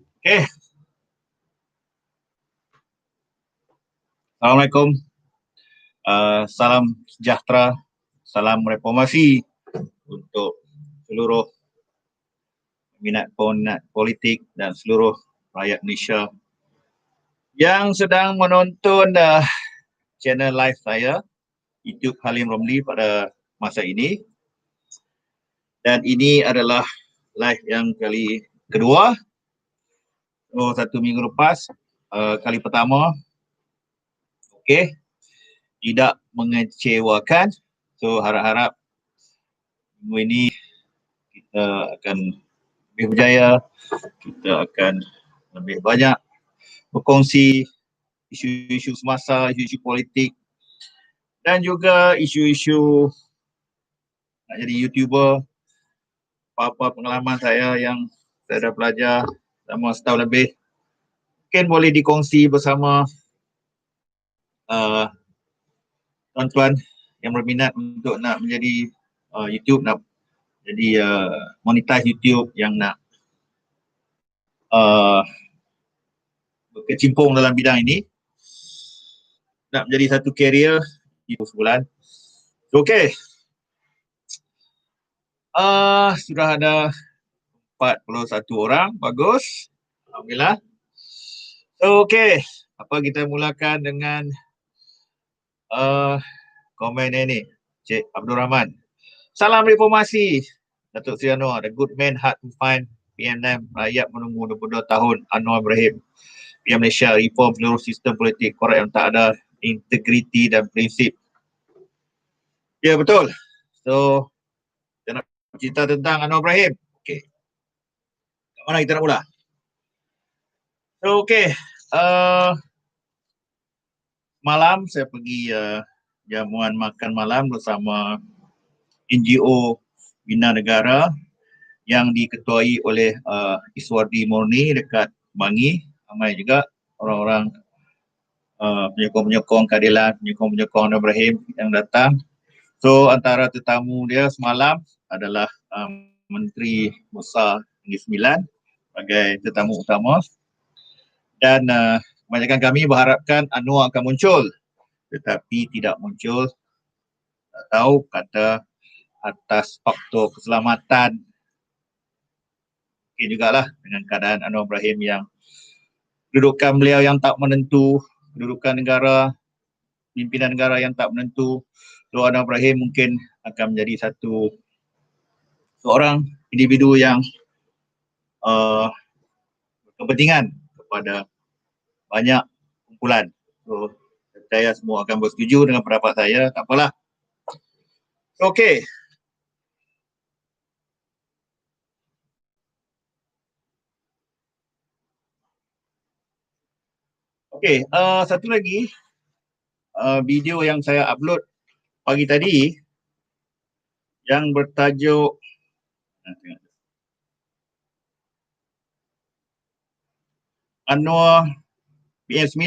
Okay. Assalamualaikum. Salam sejahtera, salam reformasi untuk seluruh minat politik dan seluruh rakyat Malaysia yang sedang menonton channel live saya, YouTube Halim Romli pada masa ini. Dan ini adalah live yang kali kedua. Satu minggu lepas, kali pertama, okey, tidak mengecewakan. So harap-harap minggu ini kita akan lebih berjaya, kita akan lebih banyak berkongsi isu-isu semasa, isu-isu politik dan juga isu-isu nak jadi YouTuber. Apa-apa pengalaman saya yang saya dah belajar selama setahun lebih mungkin boleh dikongsi bersama tuan-tuan yang berminat untuk nak menjadi YouTube, nak jadi monetize YouTube, yang nak berkecimpung dalam bidang ini, nak menjadi satu career itu sebulan. Okey. Sudah ada 41 orang, bagus. Alhamdulillah. Okey, apa kita mulakan dengan komen ini, Cik Abdul Rahman. Salam reformasi, Datuk Seri Anwar, the good man hard to find, PNM, rakyat menunggu 22 tahun, Anwar Ibrahim, PM Malaysia, reform seluruh sistem politik korek yang tak ada integriti dan prinsip. Ya, betul. So, kita nak cerita tentang Anwar Ibrahim. Okey. Kat mana kita nak mula? So, okey. Malam saya pergi jamuan makan malam bersama NGO Bina Negara yang diketuai oleh Iswardi Murni dekat Bangi. Ramai juga orang-orang penyokong-penyokong keadilan, penyokong-penyokong Anwar Ibrahim yang datang. So antara tetamu dia semalam adalah Menteri Besar Negeri Sembilan sebagai tetamu utama. Dan kebanyakan kami berharapkan Anwar akan muncul, tetapi tidak muncul. Tak tahu, kata atas faktor keselamatan. Mungkin jugalah dengan keadaan Anwar Ibrahim yang kedudukan beliau yang tak menentu, kedudukan negara, pimpinan negara yang tak menentu. So Anwar Ibrahim mungkin akan menjadi seorang individu yang berkepentingan kepada banyak kumpulan. So saya semua akan bersetuju dengan pendapat saya, tak apalah. Okey. Okey, satu lagi video yang saya upload pagi tadi yang bertajuk Anwar PM9.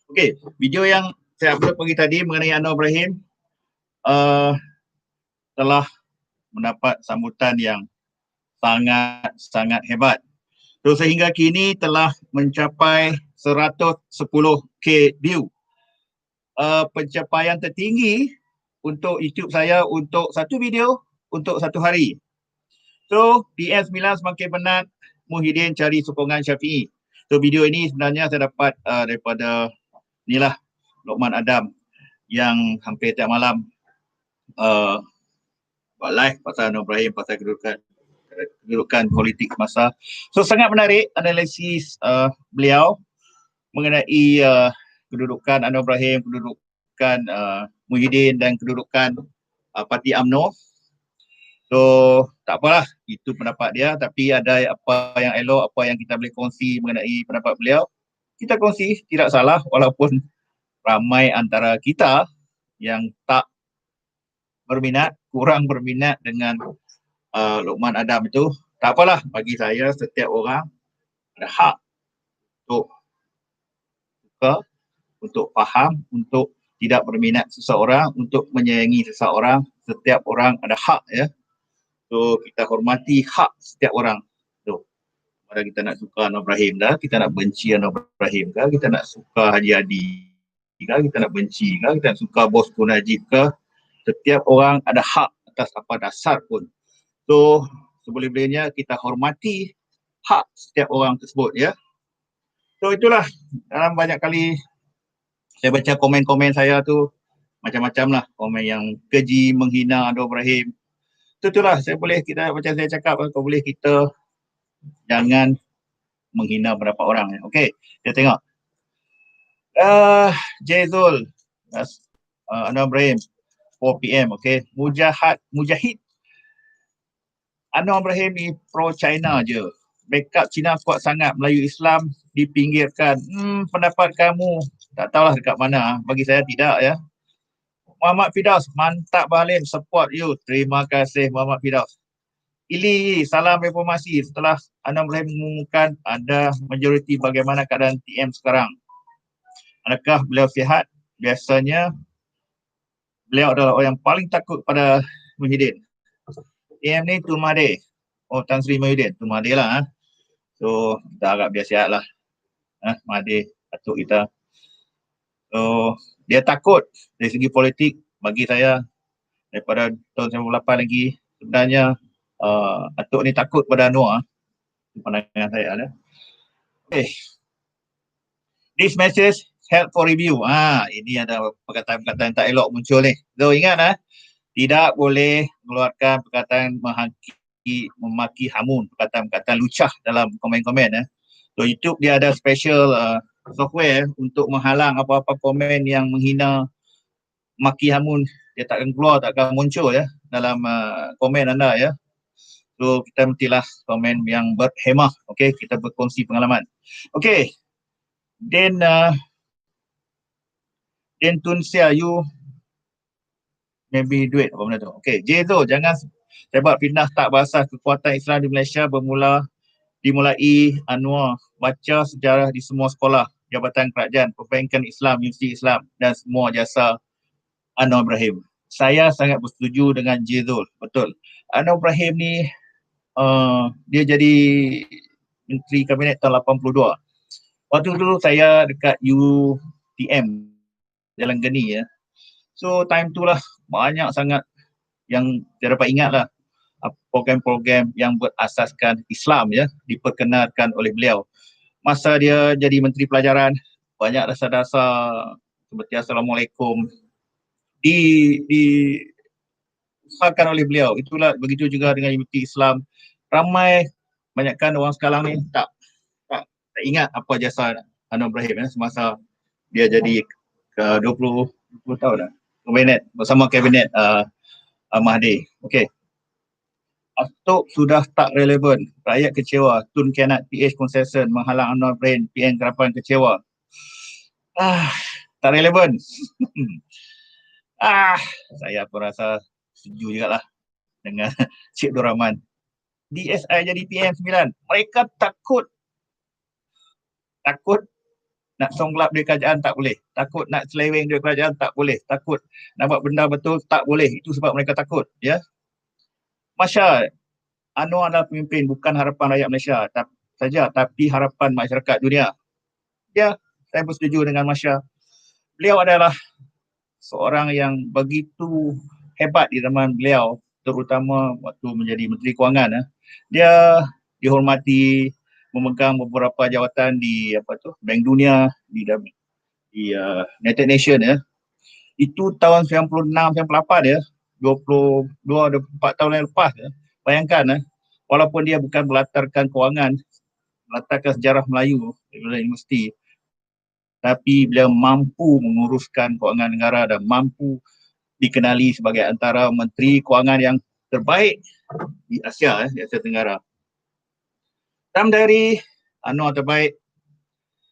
Okey, video yang saya upload pagi tadi mengenai Anwar Ibrahim telah mendapat sambutan yang sangat hebat. So sehingga kini telah mencapai 110k view. Pencapaian tertinggi untuk YouTube saya untuk satu video untuk satu hari. So PM9 semakin penat, Muhyiddin cari sokongan Syafiee. So video ini sebenarnya saya dapat daripada inilah Lokman Adam yang hampir tiap malam buat live pasal Anwar Ibrahim, pasal kedudukan politik semasa. So sangat menarik analisis beliau mengenai kedudukan Anwar Ibrahim, kedudukan Muhyiddin dan kedudukan Parti UMNO. So tak apalah, itu pendapat dia, tapi ada apa yang elok, apa yang kita boleh kongsi mengenai pendapat beliau, kita kongsi, tidak salah, walaupun ramai antara kita yang tak berminat, kurang berminat dengan Lokman Adam itu. Tak apalah, bagi saya setiap orang ada hak untuk suka untuk faham, untuk tidak berminat seseorang, untuk menyayangi seseorang. Setiap orang ada hak ya. So kita hormati hak setiap orang. So, mana kita nak suka Anwar Ibrahim dah, kita nak benci Anwar Ibrahim kah, kita nak suka Haji Adi kah, kita nak benci kah, kita nak suka Bos Kun Najib kah. Setiap orang ada hak atas apa dasar pun. So, seboleh-bolehnya kita hormati hak setiap orang tersebut ya. So itulah, dalam banyak kali saya baca komen-komen saya tu macam-macam lah, komen yang keji, menghina Anwar Ibrahim. Itulah kita macam saya cakap, kalau boleh kita jangan menghina beberapa orang. Okey, kita tengok. Jezul, Anwar Ibrahim, 4 PM, okey. Mujahid Anwar Ibrahim ni pro China je. Backup Cina kuat sangat, Melayu Islam dipinggirkan. Pendapat kamu tak tahulah dekat mana. Bagi saya tidak ya. Muhammad Firdaus, mantap Halim, support you. Terima kasih Muhammad Firdaus. Ili, salam reformasi. Setelah Anwar Ibrahim mengumumkan ada majoriti, bagaimana keadaan TM sekarang? Adakah beliau sihat? Biasanya beliau adalah orang yang paling takut pada Muhyiddin. TM ni Tun Mahathir. Oh, Tan Sri Muhyiddin, Tun Mahathir lah. So, kita harap dia sihat lah. Mahathir, datuk kita. So, dia takut dari segi politik. Bagi saya, daripada tahun 98 lagi, sebenarnya Datuk ni takut pada Anwar. Pandangan saya. Okay. This message held for review. Ini ada perkataan-perkataan tak elok muncul ni. So, ingat tidak boleh mengeluarkan perkataan memaki hamun, perkataan-perkataan lucah dalam komen-komen. So YouTube dia ada special software untuk menghalang apa-apa komen yang menghina, maki hamun. Dia takkan keluar, takkan muncul ya dalam komen anda ya. So kita mestilah komen yang berhemah. Okey, kita berkongsi pengalaman. Okey. Then Tun Sia, you maybe duit apa benda tu. Okey, Jezo, jangan sebab fitnah tak basah kekuatan Islam di Malaysia dimulai Anwar baca sejarah di semua sekolah, jabatan kerajaan, perbankan Islam, universiti Islam dan semua jasa Anwar Ibrahim. Saya sangat bersetuju dengan Jezul, betul. Anwar Ibrahim ni dia jadi Menteri Kabinet tahun 82. Waktu dulu saya dekat UTM Jalan Geni ya. So time tu lah banyak sangat yang saya dapat ingat lah, program-program yang berasaskan Islam ya, diperkenalkan oleh beliau. Masa dia jadi Menteri Pelajaran, banyak dasar-dasar seperti Assalamualaikum diusahakan oleh beliau. Itulah begitu juga dengan Universiti Islam. Ramai, banyakkan orang sekarang ni tak ingat apa jasa Anwar Ibrahim ya, semasa dia jadi 20 tahun dah. Kabinet, bersama Kabinet Mahathir. Okey. Atuk sudah tak relevan. Rakyat kecewa. Tun Kianat PH Concession menghalang Anwar Ibrahim PN Kerapan kecewa. Tak relevan. Saya pun rasa setuju juga lah dengan Cik Abdul Rahman. DSI jadi PM 9. Mereka takut nak songlap duit kerajaan tak boleh. Takut nak seleweng duit kerajaan tak boleh. Takut nak buat benda betul tak boleh. Itu sebab mereka takut. Ya. Masya, Anwar adalah pemimpin bukan harapan rakyat Malaysia saja, tapi harapan masyarakat dunia. Ya, saya bersetuju dengan Masya. Beliau adalah seorang yang begitu hebat di zaman beliau, terutama waktu menjadi Menteri Kewangan. Dia dihormati, memegang beberapa jawatan di Bank Dunia, di United Nations ya. Itu tahun 96 98 ya, 24 tahun yang lepas ya. Bayangkan walaupun dia bukan berlatarkan kewangan, berlatarkan sejarah Melayu di universiti, tapi beliau mampu menguruskan kewangan negara dan mampu dikenali sebagai antara menteri kewangan yang terbaik di Asia, di Asia Tenggara. Tam dari Anwar terbaik.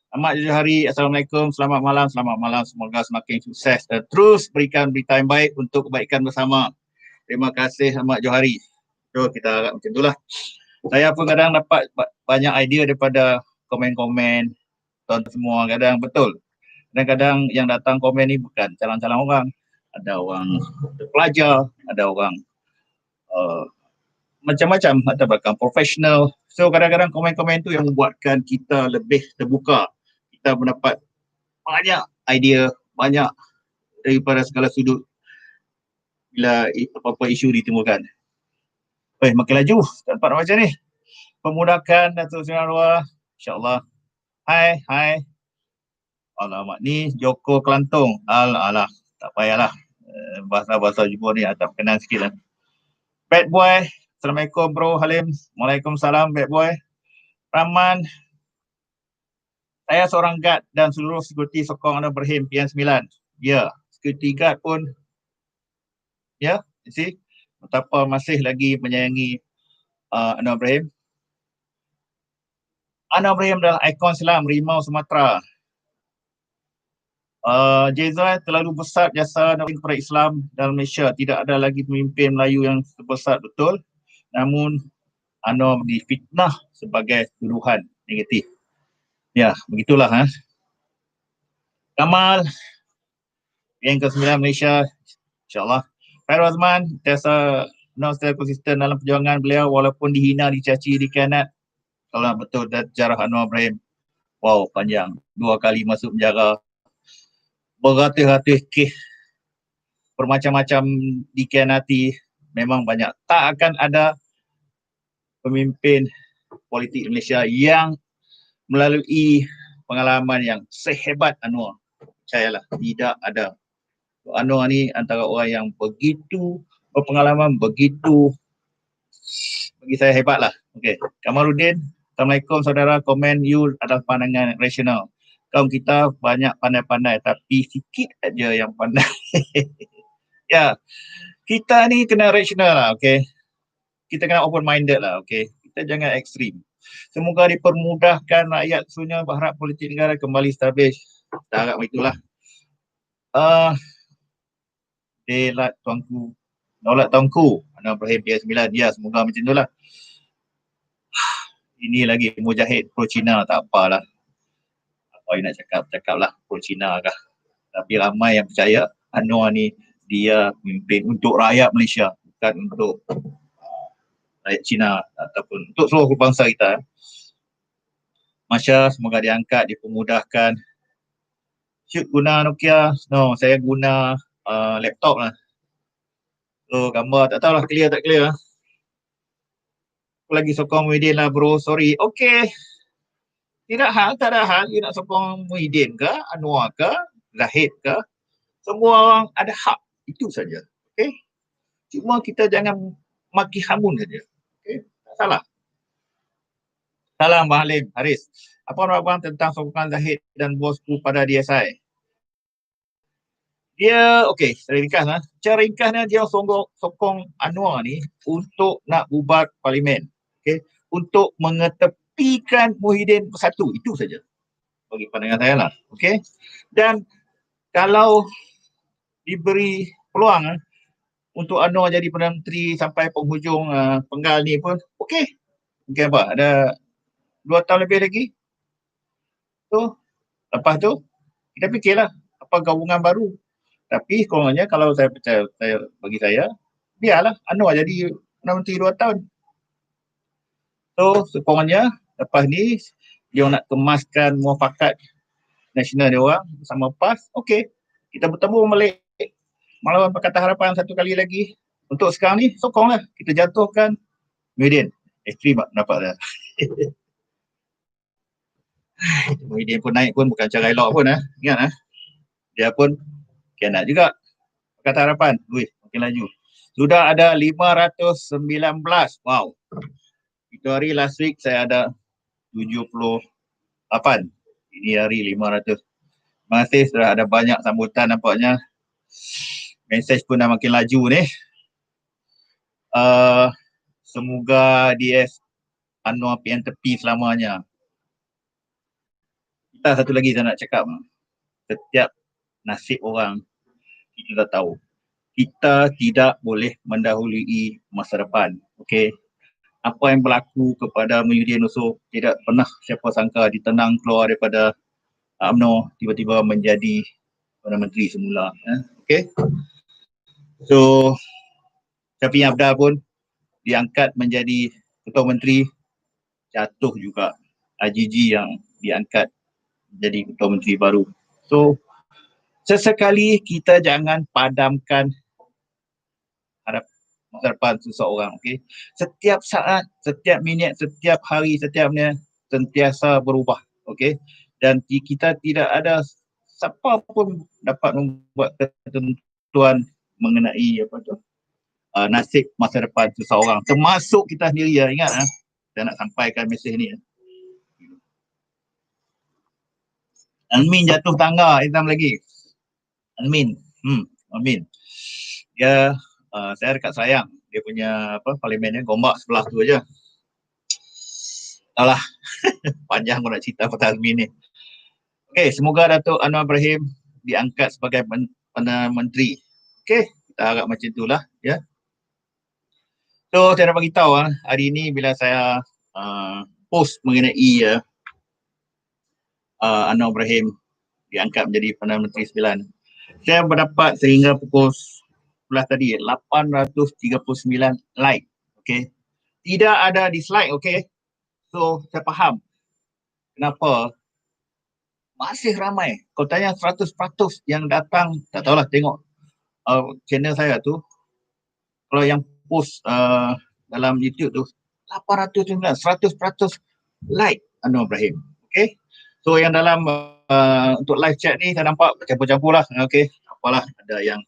Ahmad Johari, Assalamualaikum, selamat malam, semoga semakin sukses dan terus berikan berita yang baik untuk kebaikan bersama. Terima kasih Ahmad Johari. So kita harap macam itulah. Saya pun kadang dapat banyak idea daripada komen-komen tuan semua, kadang betul. Kadang-kadang yang datang komen ni bukan calon-calon orang. Ada orang pelajar, ada orang macam-macam, ada bahkan profesional. So kadang-kadang komen-komen tu yang membuatkan kita lebih terbuka. Kita mendapat banyak idea, banyak daripada segala sudut bila apa-apa isu ditemukan. Makin laju tempat macam ni. Pemudahkan Datuk Seri Anwar, insyaAllah. Hai. Alamak, ni Joko Kelantung. Alah, tak payahlah. Bahasa-bahasa jumpa ni tak kenal sikit lah. Bad Boy, Assalamualaikum Bro Halim. Waalaikumsalam Bad Boy. Rahman, saya seorang guard dan seluruh security sokong Anwar Ibrahim PN9. Ya, security guard pun, ya, you see, betapa masih lagi menyayangi Anwar Ibrahim. Anwar Ibrahim adalah ikon Islam Rimau Sumatera. Jezai terlalu besar jasa Anwar Ibrahim kepada Islam dalam Malaysia. Tidak ada lagi pemimpin Melayu yang sebesar, betul. Namun Anwar difitnah sebagai tuduhan negatif. Ya, begitulah. Kamal, yang ke-9 Malaysia, insyaAllah. Khairul Azman, secara konsisten dalam perjuangan beliau walaupun dihina, dicaci, dikhianat. Kalau betul sejarah Anwar Ibrahim, wow, panjang. 2 kali masuk penjara, beratus-ratus kes, bermacam-macam dikhianati, memang banyak. Tak akan ada pemimpin politik Malaysia yang melalui pengalaman yang sehebat Anwar. Percayalah, tidak ada. Anwar ni antara orang yang begitu berpengalaman, begitu bagi saya hebat lah. Okay. Kamaruddin, Assalamualaikum saudara, komen you adalah pandangan rasional. Kaum kita banyak pandai-pandai tapi sikit aja yang pandai. Ya, kita ni kena rasional lah, okay. Kita kena open minded lah, okay. Kita jangan ekstrim. Semoga dipermudahkan rakyat semuanya, berharap politik negara kembali stabil. Kita harap begitulah. Delat tuanku, Daulat tuanku, Anwar Ibrahim PN9. Ya, semoga macam itulah. Ini lagi mujahid pro Cina, tak apalah. Apa yang nak cakap lah pro Cina kah. Tapi ramai yang percaya Anwar ni dia memimpin untuk rakyat Malaysia, bukan untuk rakyat Cina ataupun untuk seluruh bangsa kita. Masya, semoga diangkat, dipermudahkan. Syuk guna Nokia? No, saya guna laptop lah. So gambar tak tahulah clear tak clear. Aku lagi sokong Muhyiddin lah bro, sorry. Okay. Tak ada hal you nak sokong Muhyiddin ke, Anwar ke, Zahid ke. Semua orang ada hak, itu saja. Okay. Cuma kita jangan maki hamun saja. Okay. Tak salah. Salam Bang Halim, Haris. Apa abang tentang sokongan Zahid dan bosku pada DSI? Dia, okey, secara ringkas lah. Secara ringkasnya dia sokong Anwar ni untuk nak bubar parlimen. Okey, untuk mengetepikan Muhyiddin Bersatu, itu saja. Bagi pandangan saya lah. Okey. Dan kalau diberi peluang untuk Anwar jadi Perdana Menteri sampai penghujung penggal ni pun, okey. Okey apa? Ada 2 tahun lebih lagi. So, lepas tu kita fikirlah apa gabungan baru. Tapi kurangnya kalau saya percaya, bagi saya, biarlah Anwar jadi Perdana Menteri 2 tahun. So, sekurangnya lepas ni dia nak kemaskan muafakat nasional dia orang bersama PAS, okey. Kita bertemu balik melawan Pakatan Harapan satu kali lagi. Untuk sekarang ni, sokonglah. Kita jatuhkan Muhyiddin. Ekstrim pendapat saya. Muhyiddin pun naik pun bukan cara elok pun. Ingat dia pun kianat juga. Pakatan Harapan, makin laju. Sudah ada 519. Wow. Itu hari last week saya ada 78. Ini hari 500. Terima kasih, sudah ada banyak sambutan nampaknya. Mesej pun dah makin laju ni. Semoga DS Anwar PN tepi selamanya. Kita satu lagi saya nak cakap. Setiap nasib orang kita dah tahu. Kita tidak boleh mendahului masa depan. Okey. Apa yang berlaku kepada Muhyiddin Yusof tidak pernah siapa sangka ditenang keluar daripada UMNO tiba-tiba menjadi Perdana Menteri semula. Okay. So, Syafiee Apdah pun diangkat menjadi Ketua Menteri, jatuh juga IGG yang diangkat jadi Ketua Menteri baru. So, sesekali kita jangan padamkan harap masa depan seseorang. Okay? Setiap saat, setiap minit, setiap hari, setiap menit sentiasa berubah. Okay? Dan kita tidak ada siapa pun dapat membuat ketentuan mengenai apa tu nasib masa depan seseorang, termasuk kita sendiri ya. Ingat saya nak sampaikan mesej ni. Almin jatuh tangga hitam lagi. Almin. Almin. Dia saya dekat sayang dia punya parlimennya Gombak sebelah tu aja. Alah, panjang pun nak cerita pasal Almin ni. Okey, semoga Datuk Anwar Ibrahim diangkat sebagai Perdana Menteri. Okey, kita harap macam itulah ya. So saya nak bagi tahu hari ini bila saya post mengenai Anwar Ibrahim diangkat menjadi Perdana Menteri 9. Saya mendapat sehingga pukul 11 tadi 839 like. Okey. Tidak ada dislike, okey. So saya faham kenapa masih ramai. Kalau tanya 100% yang datang, tak tahulah tengok channel saya tu, kalau yang post dalam YouTube tu 809, 100% like Anwar Ibrahim. Okay. So yang dalam untuk live chat ni saya nampak campur-campur lah. Okay. Apalah, ada yang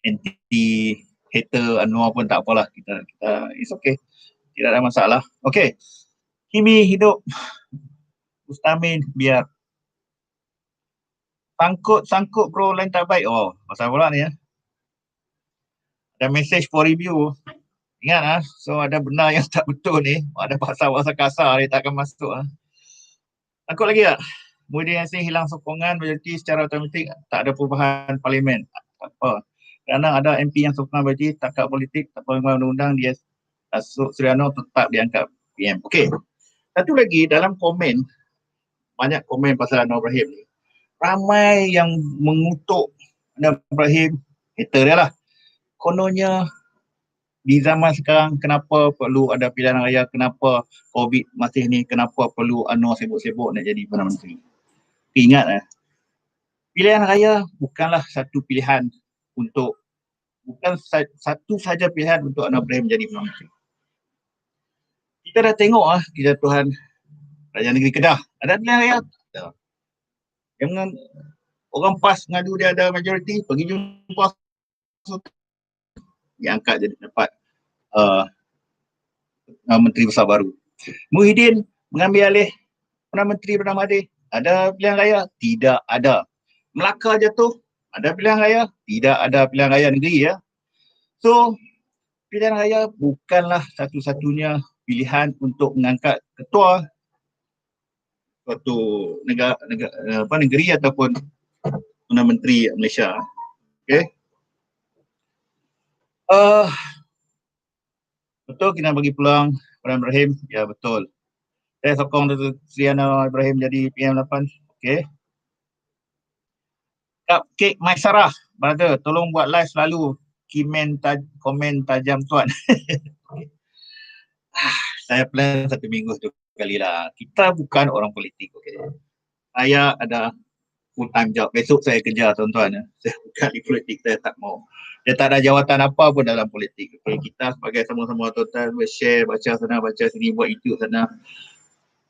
anti hater Anwar pun tak apalah. Kita it's okay. Tidak ada masalah. Okay. Kimi hidup Ustamin biar sangkut bro, lain tak baik. Oh, pasal pula ni ya. Ada message for review. Ingat so ada benar yang tak betul ni. Ada bahasa-bahasa kasar ni tak akan masuk Takut lagi tak? Muhyiddin Yassin hilang sokongan majoriti secara automatik, tak ada perubahan parlimen. Tak apa. Kerana ada MP yang sokongan majoriti, takat politik, tak apa undang-undang, dia Suryano tetap diangkat PM. Okey. Satu lagi dalam komen, banyak komen pasal Anwar Ibrahim ni. Ramai yang mengutuk Anwar Ibrahim, hater dia lah. Kononnya di zaman sekarang kenapa perlu ada pilihan raya, kenapa COVID masih ni, kenapa perlu Anwar sibuk-sibuk nak jadi Perdana Menteri. Ingat pilihan raya bukanlah satu pilihan untuk, bukan satu saja pilihan untuk Anwar Ibrahim menjadi Perdana Menteri. Kita dah tengok kejatuhan Kerajaan Negeri Kedah. Ada pilihan raya? Tak. Jangan orang PAS ngadu dia ada majoriti, pergi jumpa diangkat jadi dapat Menteri Besar baru. Muhyiddin mengambil alih Perdana Menteri bernama Mahathir. Ada pilihan raya? Tidak ada. Melaka jatuh? Ada pilihan raya? Tidak ada pilihan raya negeri ya. So, pilihan raya bukanlah satu-satunya pilihan untuk mengangkat ketua suatu negeri ataupun Perdana Menteri Malaysia. Okey. Betul kita bagi peluang Perdana Ibrahim? Ya betul. Saya sokong Datuk Seri Anwar Ibrahim jadi PM8. Okey. Cupcake Maisarah, brother, tolong buat live selalu. Komen tajam tuan. Saya plan 1 minggu tu kali lah. Kita bukan orang politik. Okay. Saya ada full time job. Besok saya kerja tuan-tuan. Saya bukan di politik, saya tak mau. Dia tak ada jawatan apa pun dalam politik. Okay. Kita sebagai sama-sama tuan-tuan share, baca sana, baca sini, buat YouTube sana.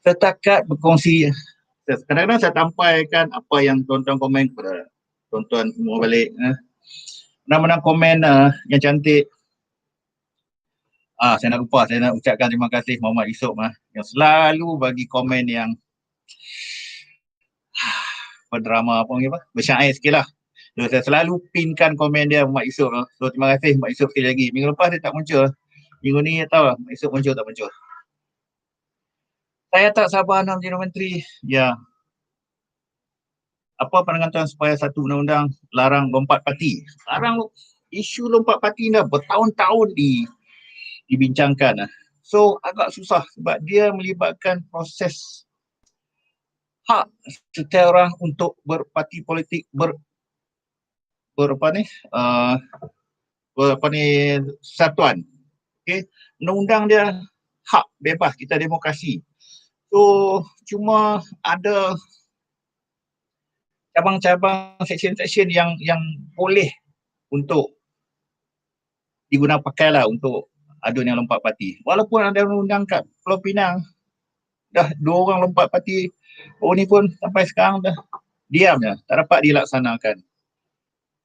Setakat berkongsi. Kadang-kadang saya tampaikan apa yang tuan-tuan komen kepada tuan-tuan semua balik. Menang-menang komen yang cantik. Saya nak lupa, saya nak ucapkan terima kasih Muhammad Yusof yang selalu bagi komen yang berdrama bersyair sikit lah. So, saya selalu pinkan komen dia Muhammad Yusof. So terima kasih Muhammad Yusof sekali lagi. Minggu lepas dia tak muncul. Minggu ni tahu lah Muhammad Yusof muncul tak muncul. Saya tak sabar nak menjadi menteri. Ya. Apa pandangan tuan supaya satu undang-undang larang lompat parti? Larang isu lompat parti dah bertahun-tahun dibincangkan. So agak susah sebab dia melibatkan proses hak setiap orang untuk berparti politik, ber apa ni, apa ni, satuan. Okay. Undang-undang dia hak bebas, kita demokrasi. So cuma ada cabang-cabang section-section yang boleh untuk digunakan pakai lah untuk adun yang lompat parti. Walaupun ada undang-undang kat Pulau Pinang, dah 2 orang lompat parti, oh ni pun sampai sekarang dah diam je, tak dapat dilaksanakan.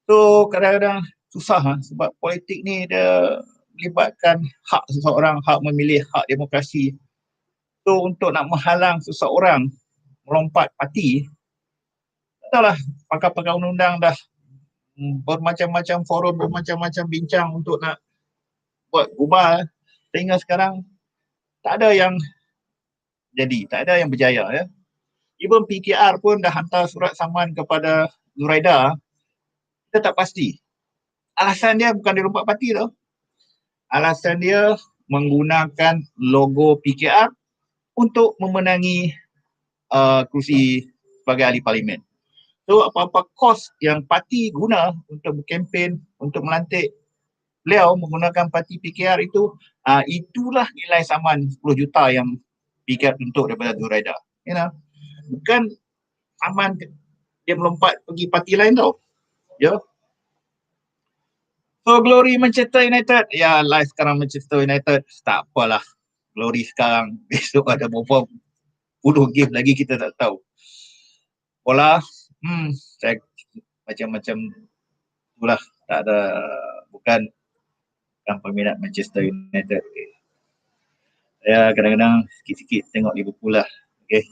So kadang-kadang susah sebab politik ni dia melibatkan hak seseorang, hak memilih, hak demokrasi. So untuk nak menghalang seseorang melompat parti, taklah pakar-pakar undang-undang dah bermacam-macam forum, bermacam-macam bincang untuk nak buat ubah, sehingga sekarang tak ada yang jadi, tak ada yang berjaya ya. Even PKR pun dah hantar surat saman kepada Zuraida, kita tak pasti. Alasan dia bukan dia lompat parti tau. Alasan dia menggunakan logo PKR untuk memenangi kursi sebagai ahli parlimen. So apa-apa kos yang parti guna untuk berkempen, untuk melantik beliau menggunakan parti PKR itu, itulah nilai saman 10 juta yang PKR tuntut daripada Zuraida. You know? Bukan saman dia melompat pergi parti lain tau. Ya. So Glory Manchester United, ya live sekarang Manchester United, tak apalah. Glory sekarang, besok ada berapa puluh game lagi kita tak tahu. Bola, saya macam-macam itulah, tak ada, bukan peminat Manchester United. Saya kadang-kadang sikit-sikit tengok Liverpool lah. Okay.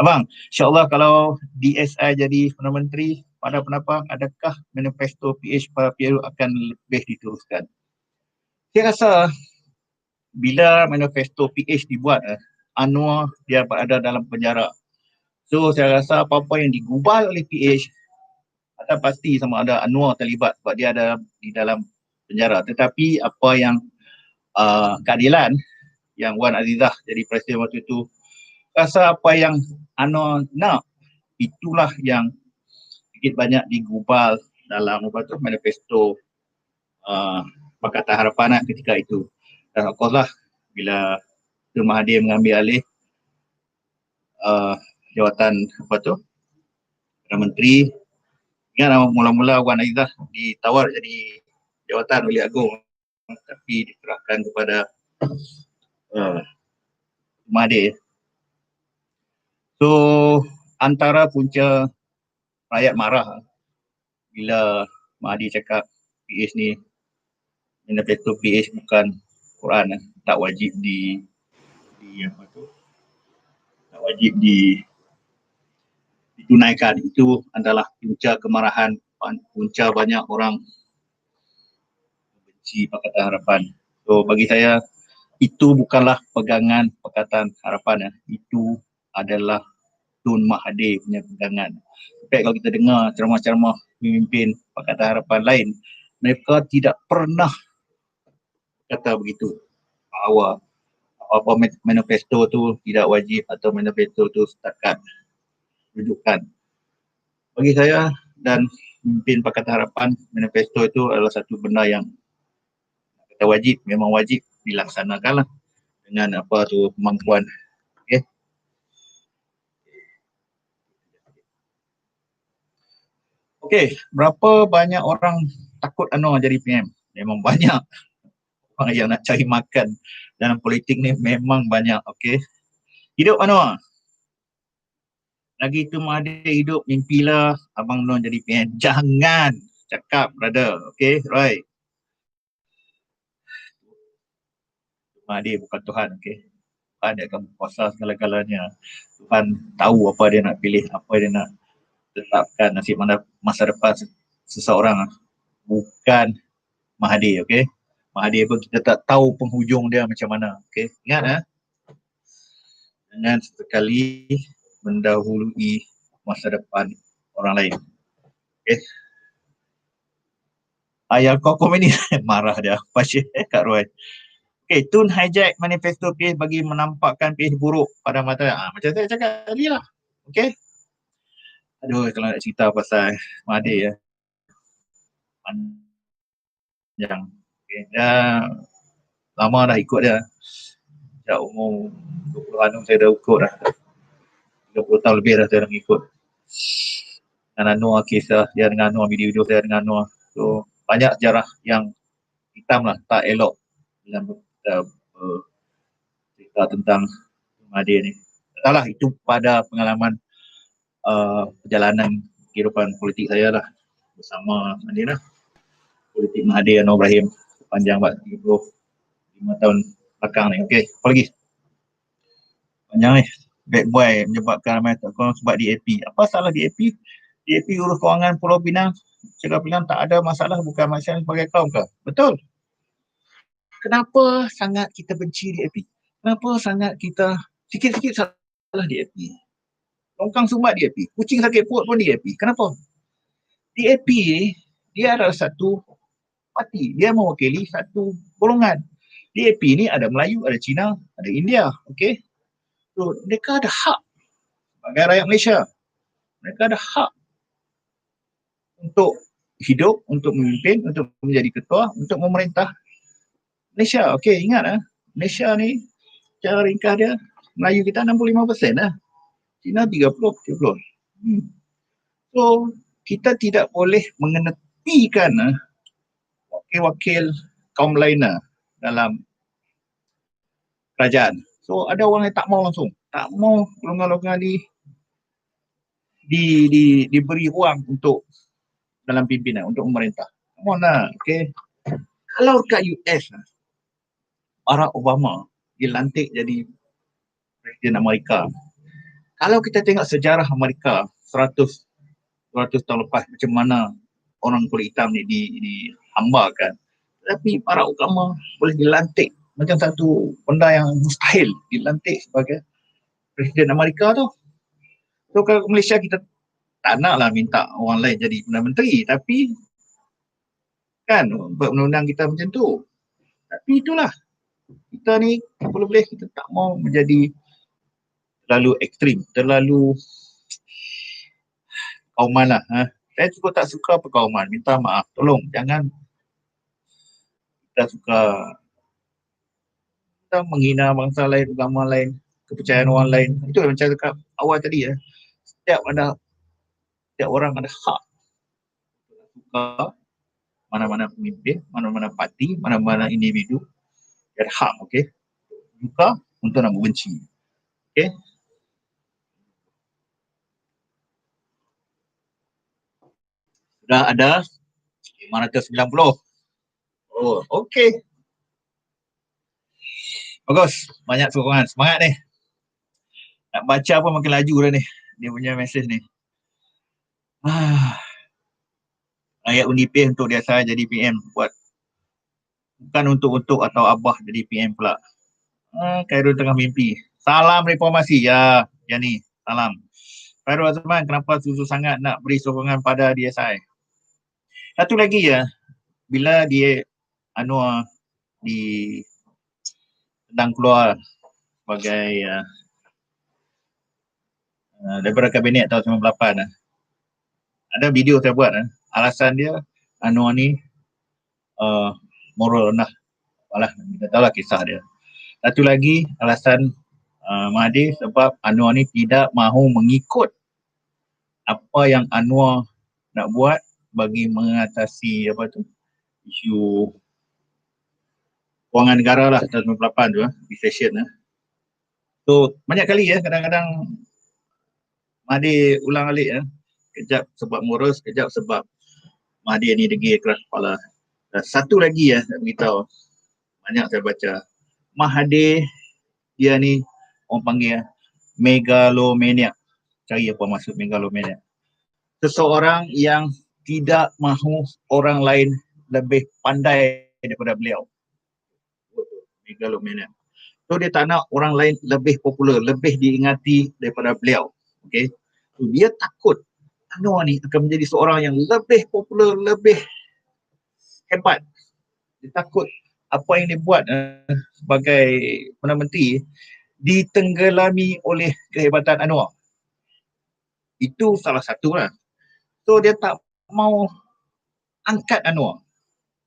Abang, insyaAllah kalau DSI jadi Perdana Menteri, pada pendapat adakah manifesto PH para PRU akan lebih diteruskan? Saya rasa bila manifesto PH dibuat, Anwar dia berada dalam penjara. So saya rasa apa-apa yang digubal oleh PH ada pasti sama ada Anwar terlibat sebab dia ada di dalam penjara. Tetapi apa yang keadilan yang Wan Azizah jadi presiden waktu itu, rasa apa yang Anwar nak, itulah yang sedikit banyak digubal dalam manifesto Pakatan Harapan ketika itu. Dan of course lah bila Tun Mahathir mengambil alih jawatan Perdana Menteri, ingat mula-mula Wan Azizah ditawar jadi jawatan Wali Agung, tapi diserahkan kepada Mahathir. So antara punca rakyat marah bila Mahathir cakap PH ni, manifesto PH bukan Quran, tak wajib tak wajib ditunaikan. Itu adalah punca kemarahan, punca banyak orang benci Pakatan Harapan. So bagi saya itu bukanlah pegangan Pakatan Harapan, itu adalah Tun Mahathir punya pegangan. Tapi kalau kita dengar ceramah-ceramah pemimpin Pakatan Harapan lain, mereka tidak pernah kata begitu, bahawa apa manifesto tu tidak wajib atau manifesto tu setakat rujukan. Bagi saya dan pemimpin Pakatan Harapan, manifesto itu adalah satu benda yang kata wajib, memang wajib dilaksanakan lah dengan apa tu kemampuan. Okay. Okay, berapa banyak orang takut Anwar jadi PM? Memang banyak. Orang yang nak cari makan dalam politik ni memang banyak. Okay. Hidup Anwar. Lagi tu Mahathir hidup, mimpilah Abang Nur jadi PM. Jangan cakap, brother. Okay, right. Mahathir bukan Tuhan, okay. Tuhan dia akan berkuasa segala-galanya. Tuhan tahu apa dia nak pilih, apa dia nak tetapkan nasib masa depan seseorang. Bukan Mahathir, okay. Mahathir pun kita tak tahu penghujung dia macam mana, okay. Ingat jangan sekali mendahului masa depan orang lain, okay. Ayah kau komen ni marah dia pasal Kak Roy. Okay, Tun hijack manifesto PH bagi menampakkan PH buruk pada mata. Macam saya cakap tadi lah. Okey. Aduh, kalau nak cerita pasal Mahathir ya, panjang. Okey, dah lama dah ikut dia. Sejak umur 20-an saya dah ikut dah. 30 tahun lebih dah saya dah ikut. Dengan Anwar, kisah dia dengan Anwar, video-video saya dengan Anwar. So, banyak sejarah yang hitam lah, tak elok dalam cerita tentang Mahathir ni. Tak lah, itu pada pengalaman perjalanan kehidupan politik saya lah bersama Mahathir lah. Politik Mahathir Anwar Ibrahim sepanjang 35 tahun belakang ni. Okey, apa lagi? Panjang ni. Bad boy menyebabkan ramai tak korang sebab DAP. Apa salah DAP? DAP urus kewangan Pulau Pinang. Cakap Pinang tak ada masalah, bukan masalah sebagai kaum ke? Betul. Kenapa sangat kita benci DAP? Kenapa sangat kita sikit-sikit salah DAP? Longkang sumbat DAP. Kucing sakit perut pun DAP. Kenapa? DAP ni, dia adalah satu parti. Dia mewakili satu golongan. DAP ni ada Melayu, ada Cina, ada India. Okey. So, mereka ada hak sebagai rakyat Malaysia. Mereka ada hak untuk hidup, untuk memimpin, untuk menjadi ketua, untuk memerintah Malaysia. Okey, ingat Malaysia ni cara ringkas dia, Melayu kita 65% lah. Cina 30. So, kita tidak boleh mengenepikan wakil-wakil kaum lain dalam kerajaan. So, ada orang yang tak mau langsung. Tak mau golongan-golongan diberi ruang untuk dalam pimpinan, untuk memerintah. Come on lah, okay. Kalau kat US, Barack Obama dilantik jadi Presiden Amerika. Kalau kita tengok sejarah Amerika 100 tahun lepas, macam mana orang kulit hitam ni dihambakan. Tapi Barack Obama boleh dilantik macam satu benda yang mustahil, dilantik sebagai Presiden Amerika tu. So kalau Malaysia kita tak nak lah minta orang lain jadi Perdana Menteri, tapi kan buat undang-undang kita macam tu. Tapi itulah, kita ni boleh-boleh kita tak mau menjadi terlalu ekstrim, terlalu kauman lah. Saya juga tak suka perkauman, minta maaf, tolong jangan kita suka kita menghina bangsa lain, agama lain, kepercayaan orang lain. Itu yang macam cakap awal tadi ya. Setiap orang ada hak suka mana-mana pemimpin, mana-mana parti, mana-mana individu, dia ada hak, okey, suka untuk nak membenci, okey. Sudah ada 590. Oh, okey. Bagus, banyak sokongan, semangat ni. Nak baca pun makin laju dah ni, dia punya mesej ni. Rakyat undi PIN untuk dia saya jadi PM buat. Bukan untuk atau Abah jadi PM pula. Khairul tengah mimpi. Salam reformasi. Ya, Yani. Salam. Khairul Azman, kenapa susah sangat nak beri sokongan pada DSI? Satu lagi ya, bila dia Anwar sedang keluar sebagai daripada kabinet tahun 98, ada video saya buat, alasan dia Anwar ni moral rendah. Alah, kita tahu lah kisah dia. Satu lagi alasan Mahathir sebab Anwar ni tidak mahu mengikut apa yang Anwar nak buat bagi mengatasi isu kewangan negara lah tahun 98 tu, recession. So banyak kali kadang-kadang Mahathir ulang alik kejap sebab moral, kejap sebab Mahathir ni degil keras kepala. Dan satu lagi saya beritahu, banyak saya baca, Mahathir dia ni orang panggil megalomaniac. Cari apa maksud megalomaniac. Seseorang yang tidak mahu orang lain lebih pandai daripada beliau. Megalomaniac. So dia tak nak orang lain lebih popular, lebih diingati daripada beliau. Okay. So dia takut Anwar ni akan menjadi seorang yang lebih popular, lebih hebat. Dia takut apa yang dia buat sebagai Perdana Menteri ditenggelami oleh kehebatan Anwar. Itu salah satu lah. So dia tak mau angkat Anwar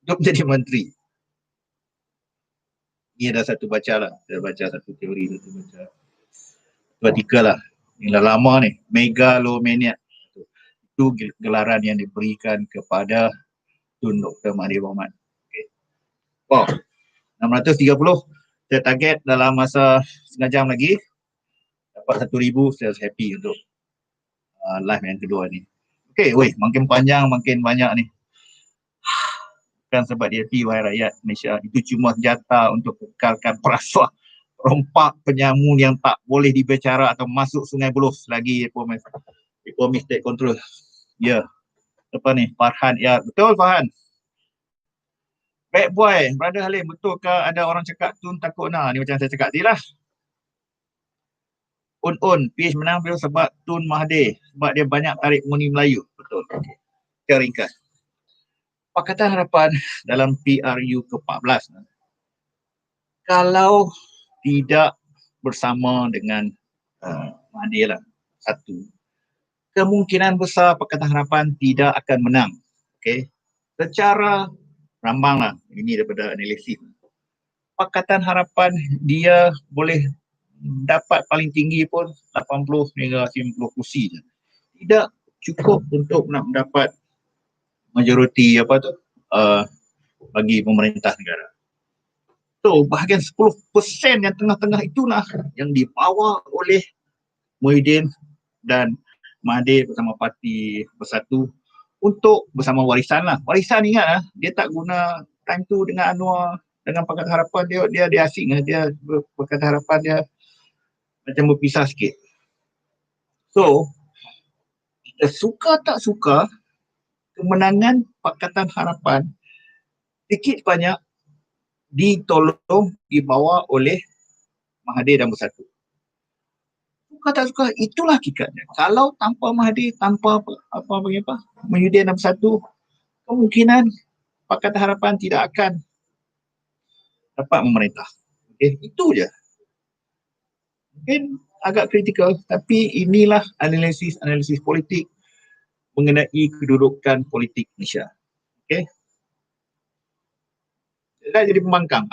untuk menjadi menteri. Ini ada satu baca lah. Saya baca satu teori, satu baca satu artikel lah. Ini dah lama ni. Megalomaniac. Itu gelaran yang diberikan kepada Tun Dr. Mahathir Mohamad. Okay. Wow. 630. Saya target dalam masa setengah jam lagi. Dapat 1,000. Saya happy untuk live yang kedua ni. Okay, weh, makin panjang, makin banyak ni. Bukan sebab dia hati, wahai rakyat Malaysia. Itu cuma senjata untuk kekalkan perasuah rompak penyamun yang tak boleh dibicara atau masuk Sungai Buloh selagi reformis state control. Ya. Apa ni? Farhan, ya. Betul Farhan? Bad boy, Brother Halim, betul ke ada orang cakap Tun takut nak? Ni macam saya cakap tadi lah. PH menang sebab Tun Mahathir. Sebab dia banyak tarik murni Melayu. Betul. Okay. Secara ringkas. Pakatan Harapan dalam PRU ke-14. Kalau tidak bersama dengan Mahathir lah, satu, kemungkinan besar Pakatan Harapan tidak akan menang. Okay. Secara rambang lah, ini daripada analisis. Pakatan Harapan dia boleh dapat paling tinggi pun 80 hingga 90 kursi je. Tidak cukup untuk nak mendapat majoriti bagi pemerintah negara. So bahagian 10% yang tengah-tengah itulah yang dibawa oleh Muhyiddin dan Mahathir bersama Parti Bersatu untuk bersama warisan lah. Warisan ingat lah, dia tak guna time tu dengan Anwar, dengan Pakatan Harapan, dia asing lah, dia Pakatan Harapan dia macam berpisah sikit. So, kita suka tak suka, kemenangan Pakatan Harapan sedikit banyak ditolong, dibawa oleh Mahathir dan Bersatu. Suka tak suka, itulah hakikatnya. Kalau tanpa Mahathir, tanpa Muhyiddin dan Bersatu, kemungkinan Pakatan Harapan tidak akan dapat memerintah. Okay, itu je. Mungkin agak kritikal, tapi inilah analisis politik mengenai kedudukan politik Malaysia. Okay. Dia jadi pembangkang.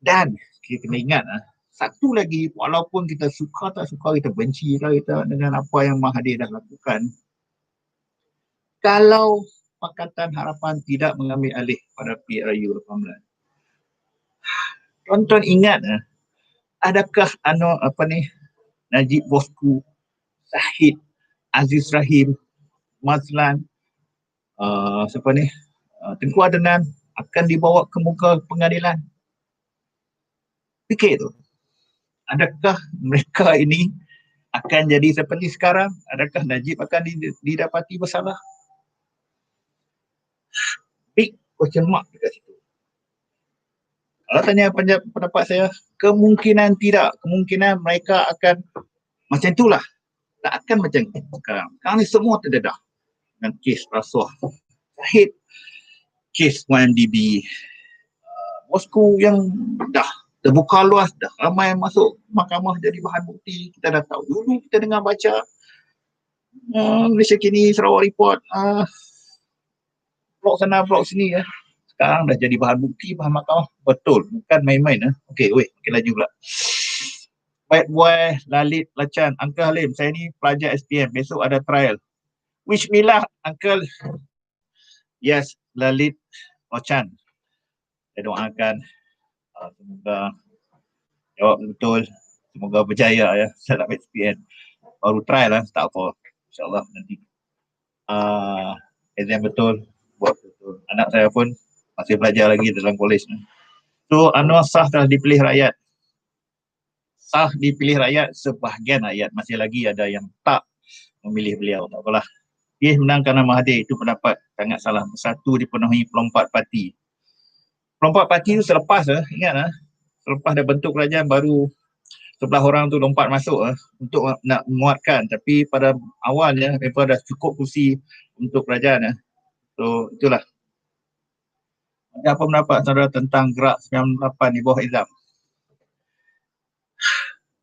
Dan kita kena ingat, satu lagi, walaupun kita suka tak suka, kita benci kita dengan apa yang Mahathir dah lakukan, kalau Pakatan Harapan tidak mengambil alih pada PRU 18, tuan-tuan ingat, adakah Najib Bosku, Syahid, Aziz Rahim, Mazlan, Tengku Adnan akan dibawa ke muka pengadilan? Fikir tu. Adakah mereka ini akan jadi seperti sekarang? Adakah Najib akan didapati bersalah? Big question mark dekat situ. Kalau tanya pendapat saya, kemungkinan tidak. Kemungkinan mereka akan macam itulah. Tak akan macam sekarang. Sekarang ni semua terdedah dengan kes rasuah Syahid, kes YMDB, Bosku yang dah terbuka luas, dah ramai yang masuk mahkamah jadi bahan bukti. Kita dah tahu dulu, kita dengar baca Malaysia Kini, Sarawak Report, blog sana, blog sini ya. Sekarang dah jadi bahan bukti, bahan mahkamah. Betul, bukan main-main. Okey, makin laju pula. Bad boy, Lalit, Lacan, Uncle Halim, saya ni pelajar SPM, besok ada trial. Wish me lah, Uncle. Yes, Lalit, Lacan. Saya doakan semoga jawab betul, semoga berjaya ya dalam SPM. Baru trial lah, tak apa. InsyaAllah nanti exam betul, buat betul. Anak saya pun masih belajar lagi dalam kolej. So Anwar sah telah dipilih rakyat. Sah dipilih rakyat, sebahagian rakyat. Masih lagi ada yang tak memilih beliau. Tak apalah. Dia menang kerana Mahathir, itu pendapat sangat salah. Bersatu dipenuhi pelompat parti. Pelompat parti itu selepas, ingat selepas dah bentuk kerajaan baru 11 orang tu lompat masuk untuk nak menguatkan. Tapi pada awalnya mereka dah cukup kursi untuk kerajaan. So itulah. Ada apa pendapat saudara tentang gerak 98 di bawah Izam?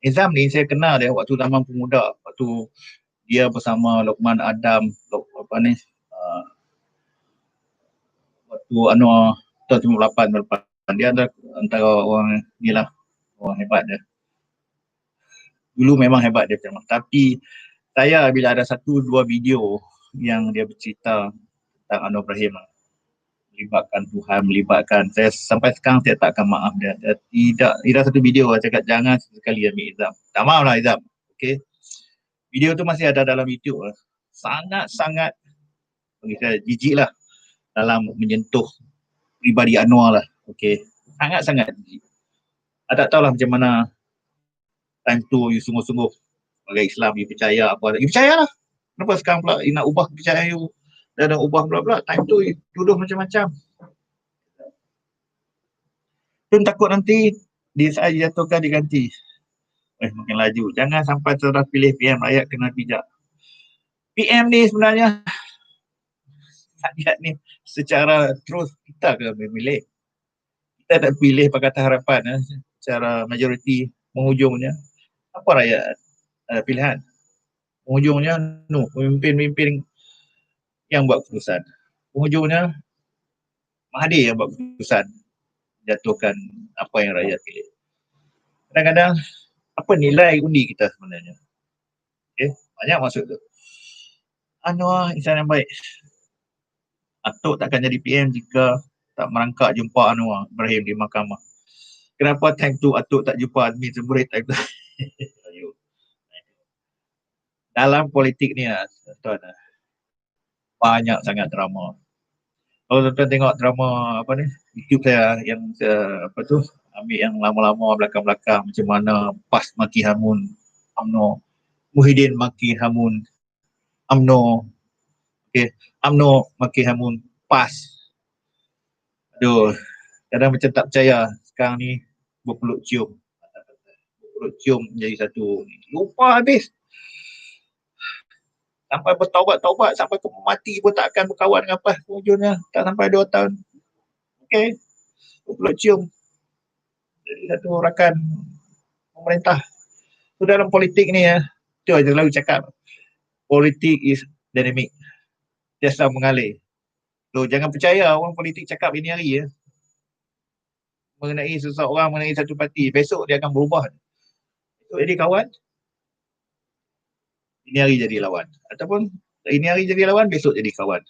Izam ni saya kenal dia waktu zaman pemuda, waktu dia bersama Lokman Adam, apa ni, waktu tahun 98 berlepas. Dia antara orang ni lah, orang hebat dia. Dulu memang hebat dia memang. Tapi saya bila ada satu dua video yang dia bercerita tentang Anwar Ibrahim, melibatkan Tuhan, melibatkan, saya sampai sekarang saya tak akan maaf dia. Tidak satu video saya cakap jangan sekali ambil Izam. Tak maaf lah Izam. Okay. Video tu masih ada dalam YouTube lah. Sangat-sangat bagi saya jijik lah dalam menyentuh pribadi Anwar lah. Okay. Sangat-sangat jijik. Saya tak tahulah macam mana time tu you sungguh-sungguh sebagai Islam, you percaya apa. You percayalah. Kenapa sekarang pula you nak ubah kepercayaan you dan ubah pula time tu you tuduh macam-macam. Tun takut nanti di saat dijatuhkan diganti. Makin laju. Jangan sampai terus pilih PM, rakyat kena pijak. PM ni sebenarnya rakyat ni secara terus kita kena memilih. Kita tak pilih Pakatan Harapan secara majoriti, menghujungnya apa rakyat ada pilihan. Penghujungnya pemimpin-pemimpin yang buat keputusan. Penghujungnya Mahathir yang buat keputusan jatuhkan apa yang rakyat pilih. Kadang-kadang apa nilai undi kita sebenarnya? Okay? Banyak maksud tu. Anwar insan yang baik. Atuk takkan jadi PM jika tak merangkak jumpa Anwar Ibrahim di mahkamah. Kenapa time tu Atuk tak jumpa admin Semburit time tu? Dalam politik ni tuan, banyak sangat drama. Kalau tuan tengok drama apa ni, YouTube saya yang apa tu, ambil yang lama-lama belakang-belakang macam mana PAS maki hamun UMNO, Muhyiddin maki hamun UMNO, okay, UMNO maki hamun PAS. Aduh, kadang macam tak percaya sekarang ni berpeluk cium. Berpeluk cium menjadi satu. Lupa habis. Sampai bertaubat-taubat, sampai ke mati pun tak akan berkawan dengan PAS ujungnya. Tak sampai 2 tahun. Okay. Berpeluk cium. Jadi satu rakan pemerintah. So dalam politik ni tu aja selalu cakap. Politik is dynamic. Dia selalu mengalir. So jangan percaya orang politik cakap ini hari mengenai seseorang, mengenai satu parti. Besok dia akan berubah. Besok jadi kawan. Ini hari jadi lawan. Ataupun ini hari jadi lawan, besok jadi kawan.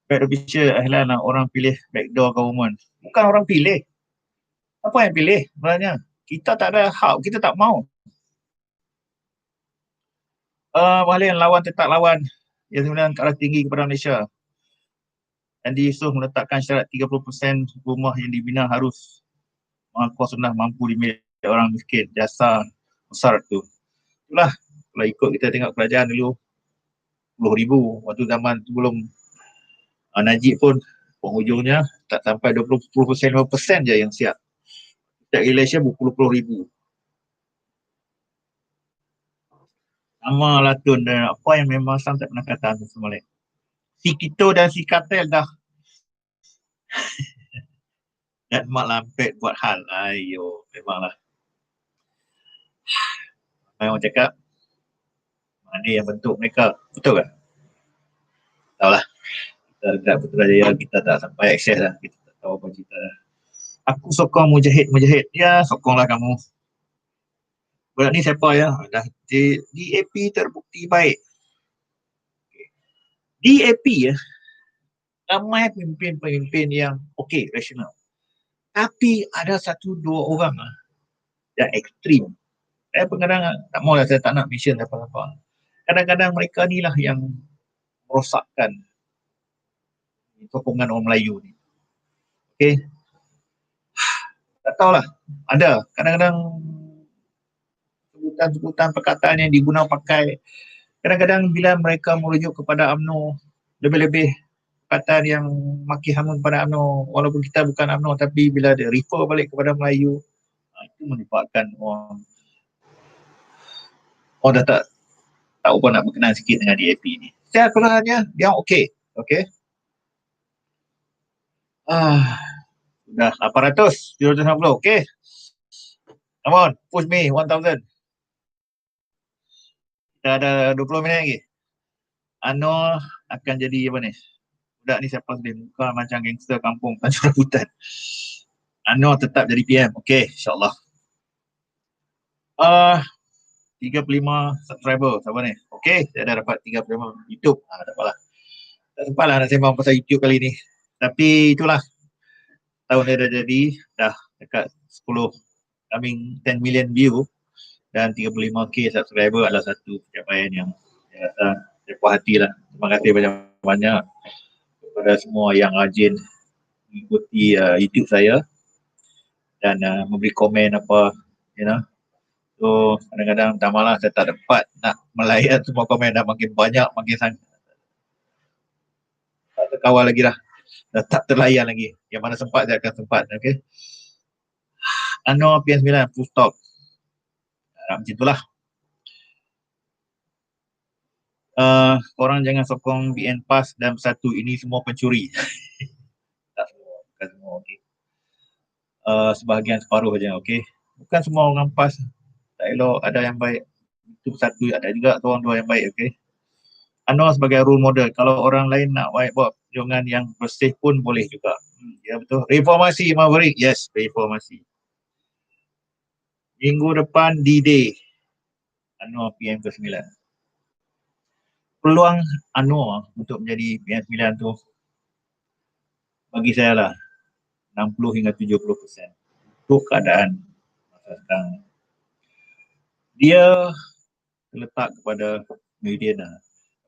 Back official Ahlan orang pilih backdoor government. Bukan orang pilih. Apa yang pilih sebenarnya? Kita tak ada hak, kita tak mau. Balik lawan tetap lawan yang sebenarnya kalah tinggi kepada Malaysia. Andy Yusof meletakkan syarat 30% rumah yang dibina harus sunnah mampu dimiliki orang miskin. Jasa besar tu. Itulah kalau ikut kita tengok kerajaan dulu 10,000. Waktu zaman sebelum Najib pun penghujungnya tak sampai 20% 5% je yang siap. Setiap election berpuluh-puluh ribu. Sama lah tu apa yang memang Sam tak pernah kata sama lain. Si Kito dan si Kartel dah dan Mak Lampet buat hal. Ayo, memanglah. Memang cakap mana yang bentuk mereka. Betul kan? Tahu lah. Kita dekat Putrajaya kita tak sampai akses lah. Kita tak tahu apa cerita lah. Aku sokong Mujahid. Ya, sokonglah kamu. Budak ni siapa ya? Dah DAP terbukti baik. DAP ramai pemimpin-pemimpin yang okey, rasional. Tapi ada satu dua orang yang ekstrim. Saya kadang-kadang tak maulah, saya tak nak mention apa-apa. Kadang-kadang mereka ni lah yang merosakkan sokongan orang Melayu ni. Okey. Tak tahulah. Ada. Kadang-kadang sebutan-sebutan perkataan yang digunakan pakai. Kadang-kadang bila mereka merujuk kepada UMNO, lebih-lebih perkataan yang maki hamun kepada UMNO, walaupun kita bukan UMNO, tapi bila dia refer balik kepada Melayu, itu menyebabkan orang dah tak tahu pun nak berkenan sikit dengan DAP ni. Secara keseluruhannya, dia okey. Okey. Dah 800, 250. Okey. Come on, push me 1,000. Dah ada 20 minit lagi. Anwar akan jadi apa ni? Budak ni siapa dia? Muka macam gangster kampung Tanjung Rambutan. Anwar tetap jadi PM. Okey, insyaAllah. 35 subscriber siapa ni? Okey, saya dah dapat 35 YouTube. Dapatlah. Tak sempatlah nak sembang pasal YouTube kali ni. Tapi itulah, tahun dia dah jadi, dah dekat 10, coming 10 million view dan 35k subscriber adalah satu pencapaian yang saya rasa saya puas hati lah. Terima kasih banyak-banyak kepada semua yang rajin mengikuti YouTube saya dan memberi komen apa, you know. So kadang-kadang tak malah saya tak dapat nak melayan semua komen, dah makin banyak, makin sangat. Tak terkawal lagi dah tak terlayan lagi. Yang mana sempat saya akan sempat. Okay. Anwar PM9 full stop. Macam itulah. Korang jangan sokong BN PAS dan satu ini semua pencuri. Tak semua, bukan semua. Okay. Sebahagian separuh saja. Okay. Bukan semua orang PAS tak elok, ada yang baik. Itu satu, ada juga orang dua yang baik. Okay. Anwar sebagai role model. Kalau orang lain nak buat perjuangan yang bersih pun boleh juga. Ya betul. Reformasi Maverick. Yes, reformasi. Minggu depan D-Day. Anwar PM ke-9. Peluang Anwar untuk menjadi PM9 tu bagi saya lah 60 hingga 70% untuk keadaan masa sekarang. Dia terletak kepada Muhyiddin lah.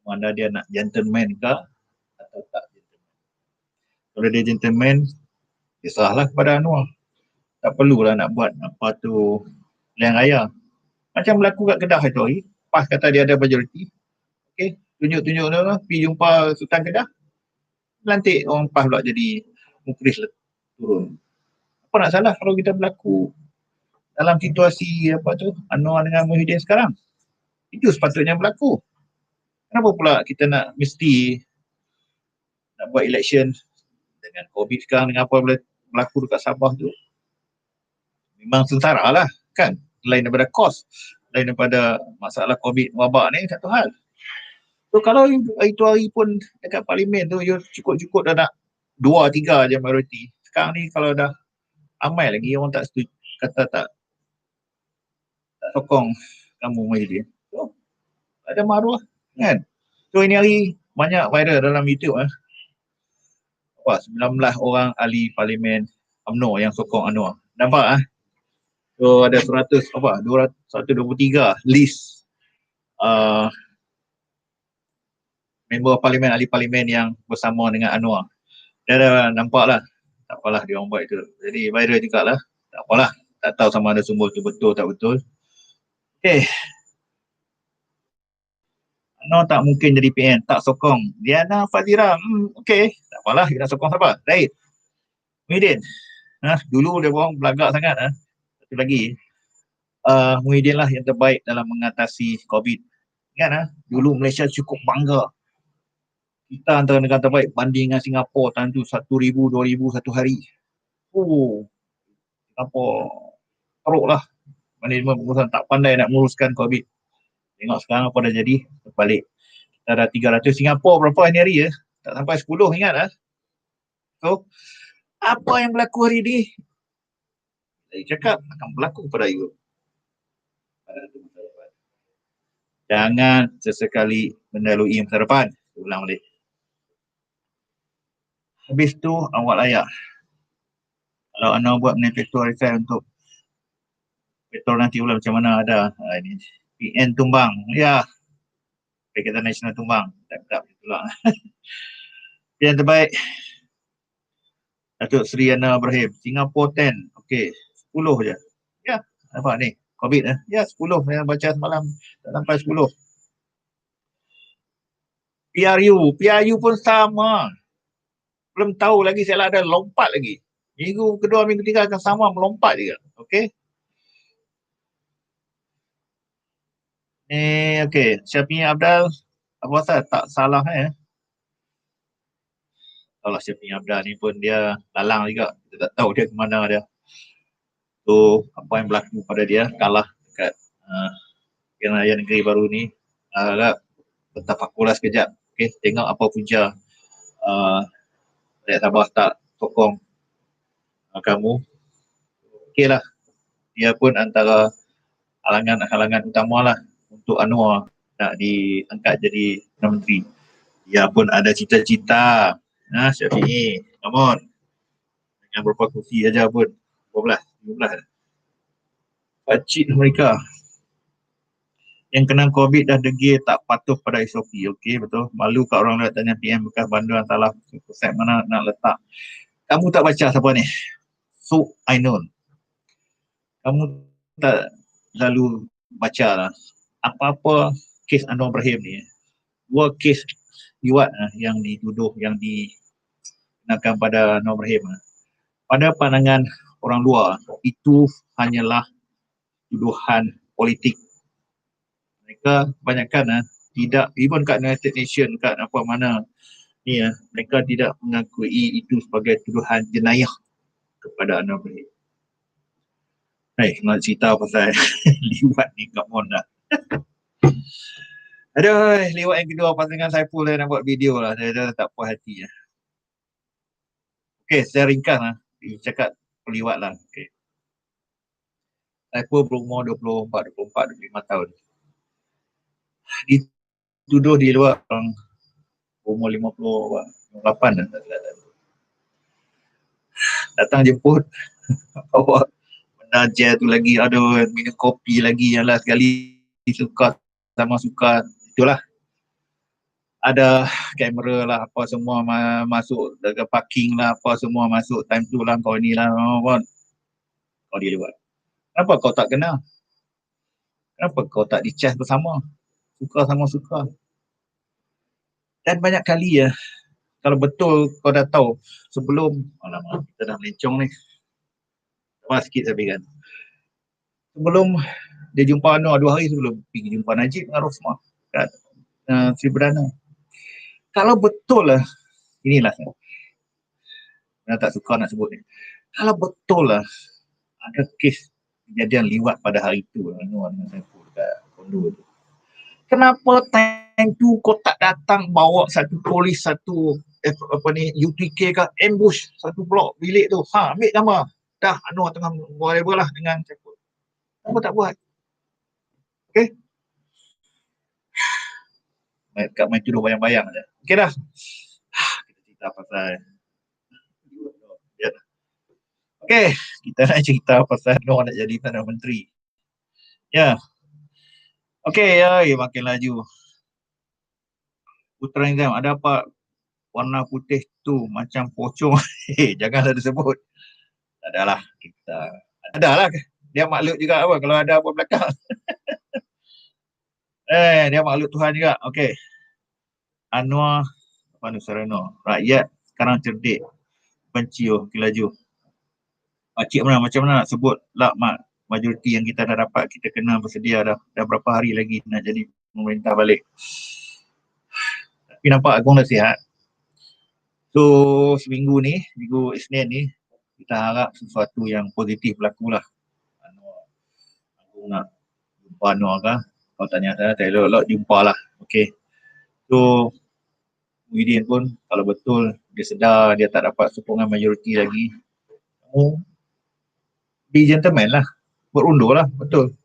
Mana dia nak gentleman ke atau tak gentleman. Kalau dia gentleman, dia serahlah kepada Anwar. Tak perlulah nak buat apa tu pilihan raya. Macam berlaku kat Kedah itu hari, PAS kata dia ada majoriti. Okay, tunjuk-tunjuk lah, pergi jumpa Sultan Kedah. Lantik orang PAS pula jadi mukris turun. Apa nak salah kalau kita berlaku dalam situasi apa tu Anwar dengan Muhyiddin sekarang? Itu sepatutnya berlaku. Kenapa pula kita nak mesti nak buat election dengan COVID sekarang, dengan apa berlaku dekat Sabah tu? Memang sengsara lah kan, lain daripada kos, lain daripada masalah COVID wabak ni satu hal. So kalau itu hari pun dekat parlimen tu you cukup-cukup dah nak 2-3 je majoriti. Sekarang ni kalau dah amai lagi orang tak setuju, kata tak sokong kamu Muhyiddin. So ada maruah kan. So ini hari banyak viral dalam YouTube Wah, 19 orang ahli parlimen UMNO yang sokong Anwar. Nampak So ada 123 list member parlimen, ahli parlimen yang bersama dengan Anwar. Dia dah nampak lah. Tak apalah dia orang buat itu. Jadi viral juga lah. Tak apalah. Tak tahu sama ada sumber tu betul tak betul. Okay. Anwar tak mungkin jadi PN. Tak sokong. Diana Fazira. Okay. Tak apalah. Dia nak sokong siapa? Right. Muhyiddin. Dulu dia orang belagak sangat. Satu lagi. Muhyiddin lah yang terbaik dalam mengatasi COVID. Ingat dulu Malaysia cukup bangga. Kita antara negara terbaik banding dengan Singapura tahun tu 1,000, 2,000 satu hari. Singapura teruk lah. Manajemen pengurusan tak pandai nak menguruskan COVID. Tengok sekarang apa dah jadi. Balik. Kita ada 300. Singapura berapa hari ya? Tak sampai 10 ingat So, apa yang berlaku hari ni? Saya cakap akan berlaku pada you. Jangan sesekali melalui masa depan. Ulang balik. Habis tu awak layak. Kalau anda buat manifesto RSI untuk petrol nanti ulang macam mana ada. Ini PN tumbang. Ya. Pakatan Nasional tumbang. Tak itulah. Yang terbaik Datuk Seri Anwar Ibrahim. Singapore 10. Okey. 10 je. Ya. Nampak ni. COVID Ya 10. Saya baca semalam. Tak sampai 10. PRU pun sama. Belum tahu lagi saya ada lompat lagi. Minggu kedua, minggu ketiga akan sama melompat juga. Okey. Okey. Syafiee Abdal. Apa rasa tak salah Kalau Syafiee Abdal ni pun dia lalang juga. Kita tak tahu dia ke mana dia. So, apa yang berlaku pada dia kalah dekat Pilihan Raya Negeri baru ni bertafakurlah sekejap. Okay, tengok apa punca rakyat Sabah tak sokong kamu. Okey lah, dia pun antara halangan utama lah untuk Anwar nak diangkat jadi Perdana Menteri. Dia pun ada cita-cita. Syafiee, come on. Dengan berapa kursi aja pun. 12, 15. Pacik mereka. Yang kena COVID dah degil tak patuh pada SOP. Okey, betul. Malu kat orang nak tanya PM bekas banduan salah set mana nak letak. Kamu tak baca siapa ni? So, I know. Kamu tak lalu baca lah. Apa-apa kes Anwar Ibrahim ni. Dua kes liwat yang dituduh, yang dikenakan pada Anwar Ibrahim. Pada pandangan orang luar, itu hanyalah tuduhan politik. Mereka kebanyakan tidak, even kat United Nations, kat apa mana ni mereka tidak mengakui itu sebagai tuduhan jenayah kepada Anwar Ibrahim. Nak cerita pasal liwat ni, come on dah. Aduh, liwat yang kedua pasangan Saiful saya nak buat video lah, saya dah tak puas hati lah. Okey, saya ringkas lah, cakap liwat lah. Okay. Saiful berumur 24, 25 tahun. Dituduh di luar umur 58 dah. Datang jemput, bawa benda gel tu lagi, aduh, minum kopi lagi, yang lah sekali suka sama suka, itulah. Ada kamera lah, apa semua masuk dekat parking lah, apa semua masuk time tu lah, kau ni lah, kau dia lewat. Kenapa kau tak kenal? Kenapa kau tak dicas bersama? Suka sama suka. Dan banyak kali kalau betul kau dah tahu sebelum, alamak, kita dah melencong ni. Lepas sikit tapi kan. Sebelum dia jumpa Anwar 2 hari sebelum pergi jumpa Najib dengan Rosmah kat Sri Perdana. Kalau betul lah, inilah saya tak suka nak sebut ni. Kalau betul lah ada kes kejadian liwat pada hari tu Anwar dengan Saiful dekat kondo tu. Kenapa time tu kau tak datang bawa satu polis, satu UTK ke, ambush satu blok bilik tu. Ambil gambar. Dah Anwar tengah whatever lah dengan Saiful. Kenapa tak buat? Okay? Kat main tuduh bayang-bayang je. Okay dah. Kita cerita pasal okay, kita nak cerita pasal Anwar nak jadi Perdana Menteri. Ya. Okay, makin laju. Putra Nizam, ada apa warna putih tu macam pocong? Janganlah disebut. Tak adalah. Adalah. Dia makhluk juga apa kalau ada apa belakang. Dia makhluk Tuhan juga. Okay. Anwar Sarano. Rakyat sekarang cerdik. Benci laju. Macam mana nak sebut lah majoriti yang kita dah dapat, kita kena bersedia dah berapa hari lagi nak jadi pemerintah balik. Tapi nampak Agong dah sihat. So seminggu ni, minggu Isnin ni, kita harap sesuatu yang positif berlaku lah. Agong nak jumpa Anwar kah? Kau tanya saya, tak elok-elok jumpa lah. Okay. So Muhyiddin pun kalau betul dia sedar dia tak dapat sokongan majoriti lagi, be gentleman lah, berundur lah, betul.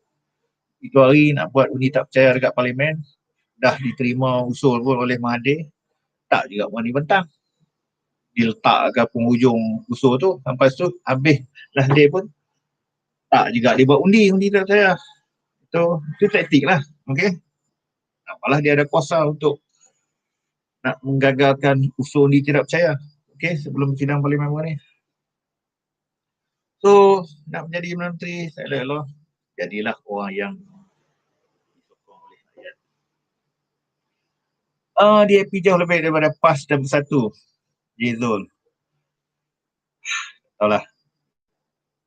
Itu hari nak buat undi tak percaya dekat parlimen, dah diterima usul pun oleh Mahathir, tak juga berani bentang. Diletak ke penghujung usul tu, sampai tu habis dah day pun, tak juga dia buat undi tak percaya. Itu taktik lah, okay. Apalah dia ada kuasa untuk nak menggagalkan usul undi tidak percaya, okay, sebelum sidang parlimen ni. So, nak menjadi menteri, saya elok jadilah orang yang disokong oleh rakyat. Dia jauh lebih daripada PAS dan Bersatu. Jizul. Tahulah.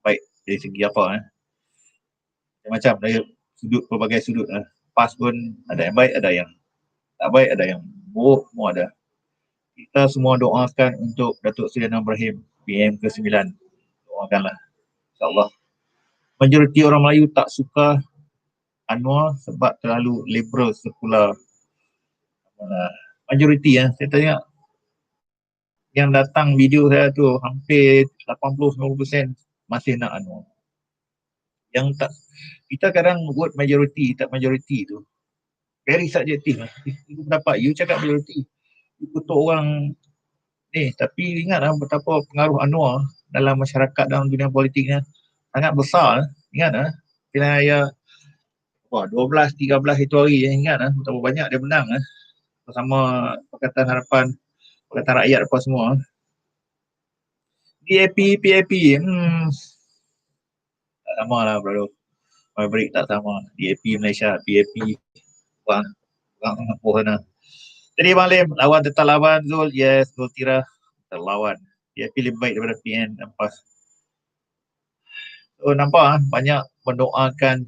Baik dari segi apa. Macam dari sudut, pelbagai sudut. PAS pun ada yang baik, ada yang tak baik, ada yang buruk, semua ada. Kita semua doakan untuk Datuk Seri Anwar Ibrahim, PM ke-9. Doakanlah. InsyaAllah. Majoriti orang Melayu tak suka Anwar sebab terlalu liberal sekular. Majoriti saya tanya yang datang video saya tu hampir 80-90% masih nak Anwar. Yang tak, kita kadang buat majoriti tak majoriti tu very subjektif lah. Itu pendapat you cakap majoriti, you kutuk orang ni, tapi ingatlah betapa pengaruh Anwar dalam masyarakat, dalam dunia politiknya sangat besar. Ingatlah pilihan raya 12-13 itu hari, ingat betapa banyak dia menang bersama Pakatan Harapan, Pakatan Rakyat apa semua. PAP tak sama lah bro. Maverick tak sama. DAP Malaysia, PAP orang Singapura sana. Jadi Bang Lim, lawan tetap lawan Zul, yes, Zul Tira terlawan. PAP lebih baik daripada PN Nampas. So nampak banyak mendoakan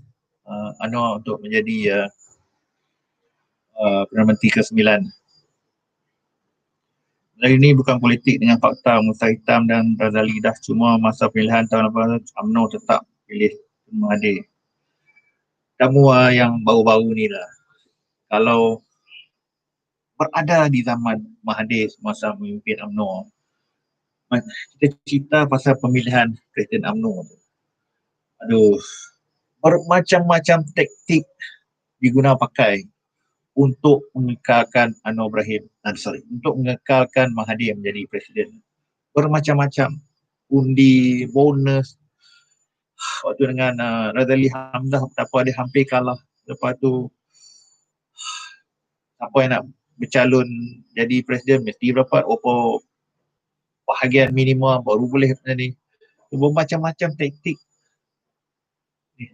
Anwar untuk menjadi Perdana Menteri ke-9. Hari ini bukan politik dengan fakta, Musa Hitam dan Razali dah cuma masa pilihan tahun 80 UMNO tetap pilih Mahathir. Kamu yang baru-baru ni lah, kalau berada di zaman Mahathir masa memimpin UMNO, kita cerita pasal pemilihan Presiden UMNO. Aduh, bermacam-macam taktik diguna pakai untuk mengekalkan Anwar Ibrahim, untuk mengekalkan Mahathir menjadi presiden. Bermacam-macam, undi, bonus. Waktu dengan Razali Hamzah, betapa dia hampir kalah. Lepas tu, siapa yang nak bercalon jadi presiden mesti dapat apa bahagian minimum baru boleh ni. Bermacam-macam taktik ni,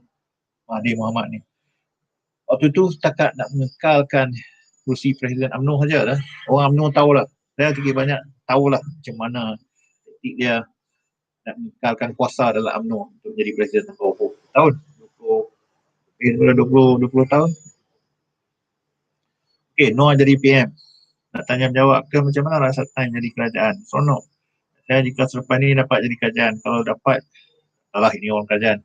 Mahathir Mohamad ni. Waktu tu setakat nak mengekalkan kursi Presiden UMNO saja lah. Orang UMNO tahulah. Saya sedikit banyak tahulah macam mana taktik dia nak mengekalkan kuasa dalam UMNO untuk jadi Presiden berapa tahun? 20 tahun. Okay, Noah jadi PM. Nak tanya menjawab ke macam mana rasa time jadi kerajaan? Sonok. Saya jika selepas ni dapat jadi kerajaan. Kalau dapat, salah ini orang kerajaan.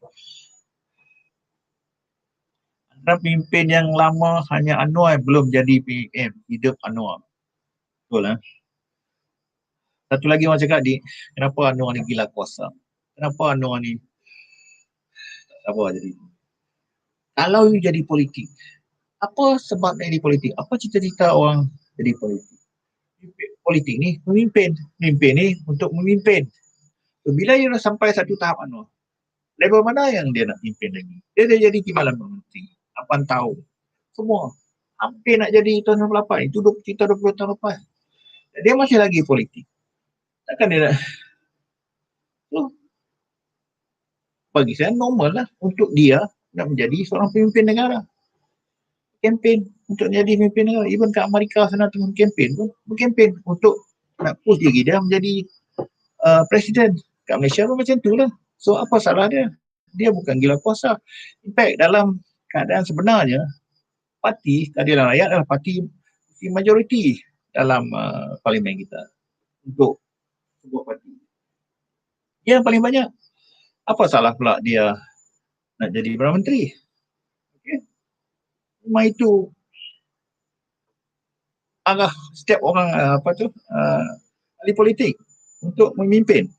Antara pemimpin yang lama hanya Anwar yang belum jadi PM. Hidup Anwar. Betul lah. Satu lagi orang cakap, kenapa Anwar ni gila kuasa? Kenapa Anwar ni tak sabar jadi? Kalau you jadi politik, apa sebab jadi politik? Apa cita-cita orang jadi politik? Politik ni memimpin. Memimpin ni untuk memimpin. So, bila you dah sampai satu tahap Anwar, level mana yang dia nak pimpin lagi? Dia dah jadi Timbalan Menteri. 8 tahun. Semua. Hampir nak jadi tahun 98. Itu cerita 20 tahun lepas. Dia masih lagi politik. Takkan dia nak... So, bagi saya normal lah untuk dia nak menjadi seorang pemimpin negara. Kempen untuk menjadi pemimpin negara. Even kat Amerika sana tengah kempen pun, berkempen untuk nak push diri dia menjadi presiden. Kat Malaysia pun macam tu lah. So apa salah dia? Dia bukan gila kuasa. In fact dalam keadaan sebenarnya, parti Keadilan Rakyat adalah parti majoriti dalam parlimen kita untuk sebuah parti. Dia yang paling banyak. Apa salah pula dia nak jadi Perdana Menteri? Okay. Cuma itu arah setiap orang ahli politik untuk memimpin.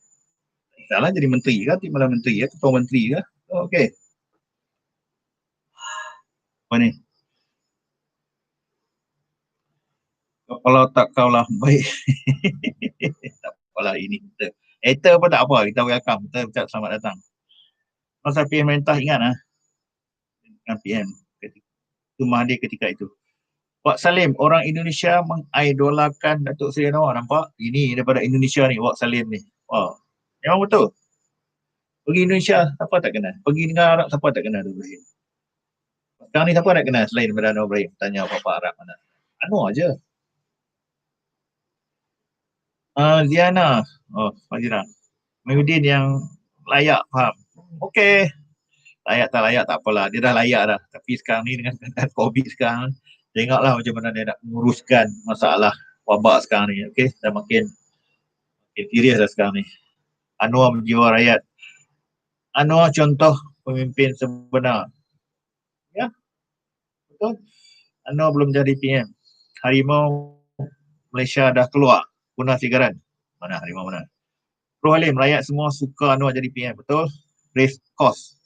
Salah jadi menteri ke, timbalan menteri ke, ketua menteri ke. Okey. Apa ni? Kalau tak kaulah baik. Tak apalah ini kita. Hater pun tak apa, kita welcome. Kita ucap selamat datang. Masa PM pemerintah ingat dengan PM itu Mahathir ketika itu. Wak Salim, orang Indonesia mengidolakan Datuk Seri Anwar. Nampak? Ini daripada Indonesia ni, Wak Salim ni. Wow. Memang betul. Pergi Indonesia, siapa tak kenal? Pergi negara Arab, siapa tak kenal Anwar Ibrahim? Sekarang ni siapa nak kenal selain daripada Anwar Ibrahim? Tanya apa-apa Arab mana? Anwar je. Ziana. Oh, Fazira. Mahudin yang layak faham. Okey. Layak tak layak tak apalah. Dia dah layak dah. Tapi sekarang ni dengan keadaan COVID sekarang, tengoklah macam mana dia nak menguruskan masalah wabak sekarang ni. Okey. Dah makin serius dah sekarang ni. Anwar menjiwa rakyat. Anwar contoh pemimpin sebenar. Ya. Betul? Anwar belum jadi PM. Harimau Malaysia dah keluar. Punah sigaran. Mana harimau mana? Bro Halim, rakyat semua suka Anwar jadi PM. Betul? Race cost.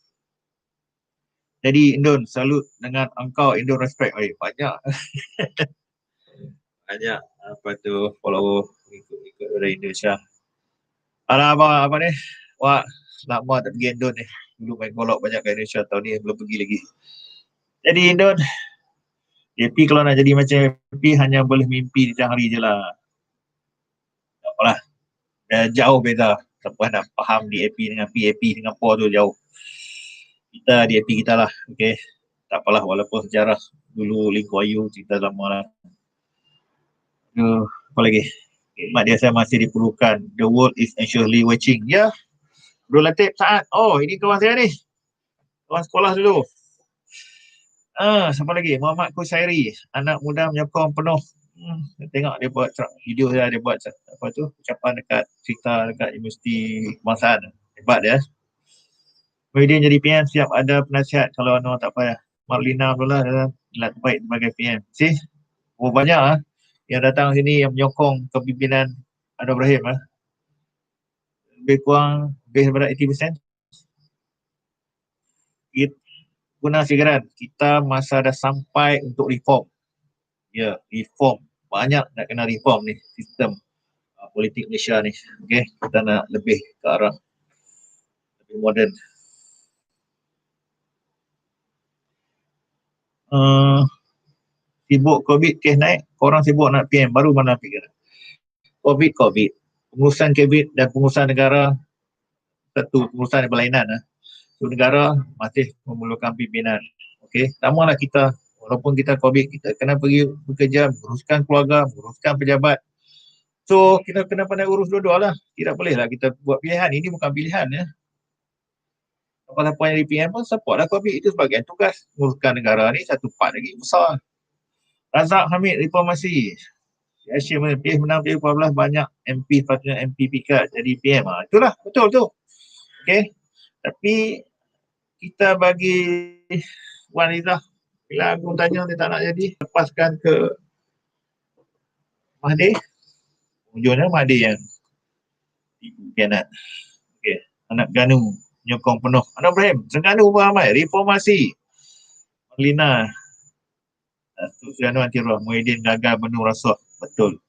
Jadi Indon, salut dengan engkau. Indon respect. Banyak. Banyak apa tu follow ikut dari Indonesia. Alah apa ni? Wah, lama tak pergi Indon ni. Dulu main golok banyak kat Indonesia, tahun ni belum pergi lagi. Jadi Indon, AP kalau nak jadi macam AP hanya boleh mimpi di tengah hari je lah. Tak apalah. Jauh beza. Siapa nak faham di AP dengan PAP Singapura tu jauh. Kita di AP kita lah. Okay. Tak apalah walaupun sejarah dulu Lee Kuan Yew cerita lama lah. Apa lagi? Khidmat dia saya masih diperlukan. The world is anxiously watching. Ya. Bro Latif Saad. Oh, ini kawan saya ni. Kawan sekolah dulu. Siapa lagi? Muhammad Kusairi. Anak muda menyokong penuh. Tengok dia buat video dia buat apa tu? Ucapan dekat cerita dekat Universiti Kebangsaan. Hebat dia. Kemudian jadi PM siap ada penasihat kalau Anwar tak payah. Marlina pula adalah terbaik sebagai PM. Banyak yang datang sini yang menyokong kepimpinan Anwar Ibrahim lebih kurang lebih daripada 80%. Guna sigaran, kita masa dah sampai untuk reform. Ya, reform. Banyak nak kena reform ni sistem politik Malaysia ni. Okay, kita nak lebih ke arah lebih moden. Sibuk COVID kes naik, korang sibuk nak PM, baru mana fikir. COVID. Pengurusan kabinet dan pengurusan negara satu pengurusan yang berlainan. So, negara masih memerlukan pimpinan. Okey, samalah kita. Walaupun kita COVID, kita kena pergi bekerja, uruskan keluarga, uruskan pejabat. So, kita kena pandai urus dua-dua lah. Tidak bolehlah kita buat pilihan. Ini bukan pilihan ya. Apa-apa yang di PM pun support lah COVID. Itu sebagai tugas. Uruskan negara ni satu part lagi besar. Razak Hamid, reformasi. Asyik menang PH14 banyak MP patutnya MP pikat jadi PM. Itulah, betul tu. Okey. Tapi kita bagi Wan Izzah, bila aku tanya dia tak nak jadi, lepaskan ke Mahdi. Ujungnya Mahdi yang kianat. Okey. Anak Ganu menyokong penuh. Anak Ibrahim, Sengganu beramai, reformasi. Lina Susiano Antirah, Muhyiddin gagal menu rasuah. Betul.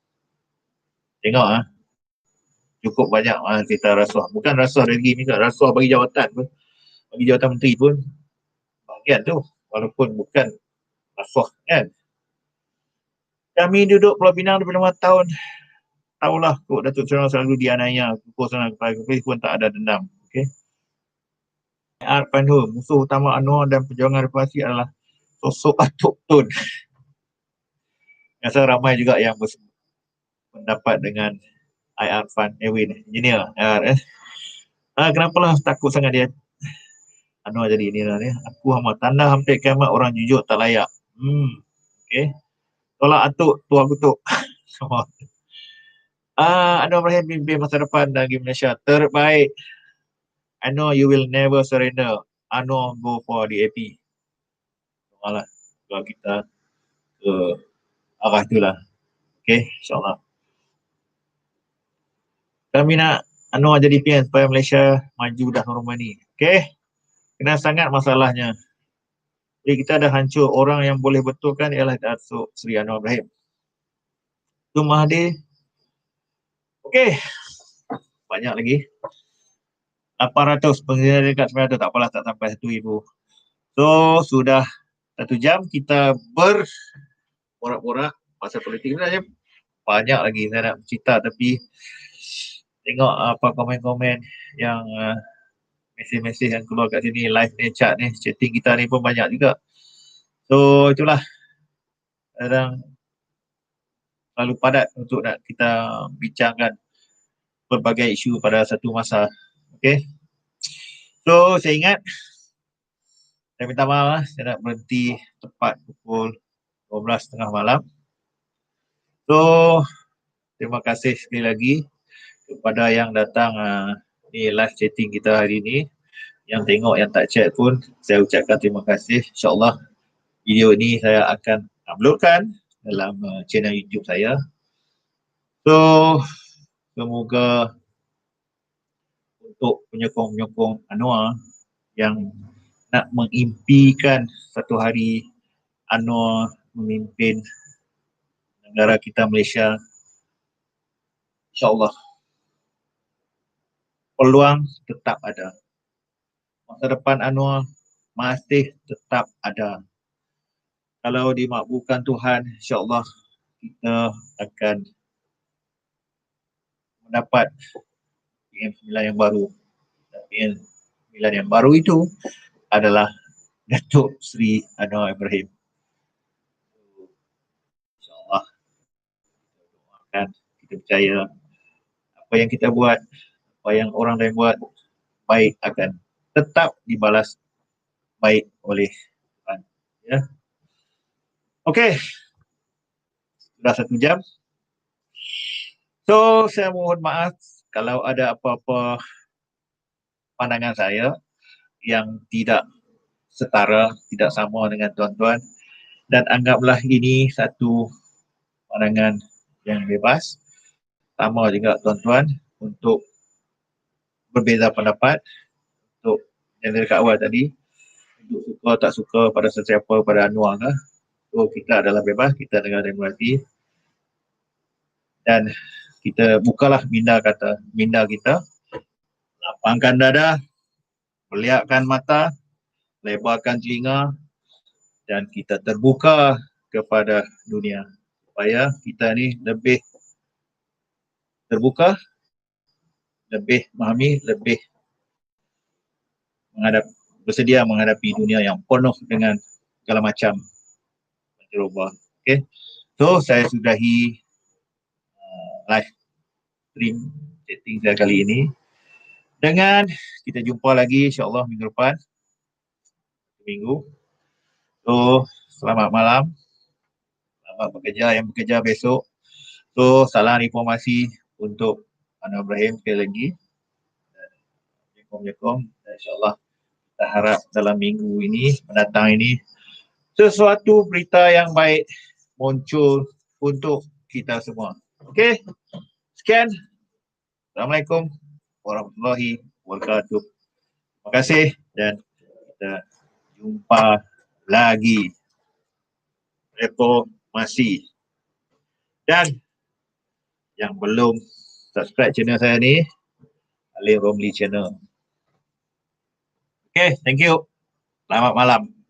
Tengok cukup banyak cerita rasuah. Bukan rasuah lagi ni, rasuah bagi jawatan pun. Bagi jawatan menteri pun bahagian tu. Walaupun bukan rasuah kan. Kami duduk Pulau Pinang 25 tahun. Tahulah kok Datuk Seri selalu dianiaya. Pukul sana kepala polis pun tak ada dendam. Okay. Art Panhu, musuh utama Anwar dan perjuangan reformasi adalah sosok Atuk Tun. Rasa ramai juga yang berpendapat dengan IR Fan Ewin, engineer IR. Kenapalah takut sangat dia Anwar jadi ini ni. Aku tanda hampir kiamat orang jujur tak layak. Okay. Tolak Atuk, tua kutuk. Anwar Ibrahim pimpin masa depan bagi Malaysia terbaik. Anwar, you will never surrender. Anwar go for DAP. Malah kalau kita ke arah itulah. Okay, insyaAllah. Kami nak Anwar jadi PM supaya Malaysia maju dah normal ni. Okay, kena sangat masalahnya. Jadi kita dah hancur. Orang yang boleh betulkan ialah Datuk Seri Anwar Ibrahim. Tu Mahathir. Okay, banyak lagi. 800 pengguna dekat 900, tak apalah, tak sampai 1,000. So sudah 1 jam kita berborak-borak pasal politik. Sebenarnya banyak lagi saya nak cerita, tapi tengok apa komen-komen yang mesej-mesej yang keluar kat sini, live ni, chat ni, chatting kita ni pun banyak juga. So itulah, kadang terlalu padat untuk nak kita bincangkan berbagai isu pada satu masa. Okay. So saya ingat, saya minta maaf saya nak berhenti tepat pukul 12.30 malam. So terima kasih sekali lagi kepada yang datang ni live chatting kita hari ni. Yang tengok, yang tak chat pun saya ucapkan terima kasih. InsyaAllah Video ini saya akan uploadkan dalam channel YouTube saya. So, semoga untuk penyokong-penyokong Anwar yang nak mengimpikan satu hari Anwar memimpin negara kita Malaysia, insyaAllah peluang tetap ada. Masa depan Anwar masih tetap ada. Kalau dimakbulkan Tuhan, insyaAllah kita akan mendapat PM9 yang baru. PM9 yang baru itu adalah Datuk Seri Anwar Ibrahim. InsyaAllah doakan, kita percaya apa yang kita buat, apa yang orang lain buat, baik akan tetap dibalas baik oleh Tuhan. Ya. Okey, sudah 1 jam. So, saya mohon maaf kalau ada apa-apa pandangan saya yang tidak setara, tidak sama dengan tuan-tuan, dan anggaplah ini satu pandangan yang bebas. Sama juga tuan-tuan untuk berbeza pendapat, untuk yang dari kat awal tadi, untuk suka tak suka pada sesiapa, pada Anwar ke. So, kita adalah bebas, kita negara demokrasi, dan kita bukalah minda kita, lapangkan dada, beliakkan mata, lebarkan telinga, dan kita terbuka kepada dunia supaya kita ni lebih terbuka, lebih memahami, lebih bersedia menghadapi dunia yang penuh dengan segala macam perubahan. Okay, so saya sudahi live stream chatting saya kali ini. Dengan kita jumpa lagi insyaAllah minggu depan. Minggu. So, selamat malam. Selamat bekerja yang bekerja besok. So, salam informasi untuk Anwar Ibrahim sekali lagi. Assalamualaikum. InsyaAllah kita harap dalam minggu ini, mendatang ini, sesuatu berita yang baik muncul untuk kita semua. Okey. Sekian. Assalamualaikum warahmatullahi wabarakatuh. Terima kasih dan kita jumpa lagi. Reformasi. Dan yang belum subscribe channel saya ni, Alif Romli channel. Okay, thank you. Selamat malam.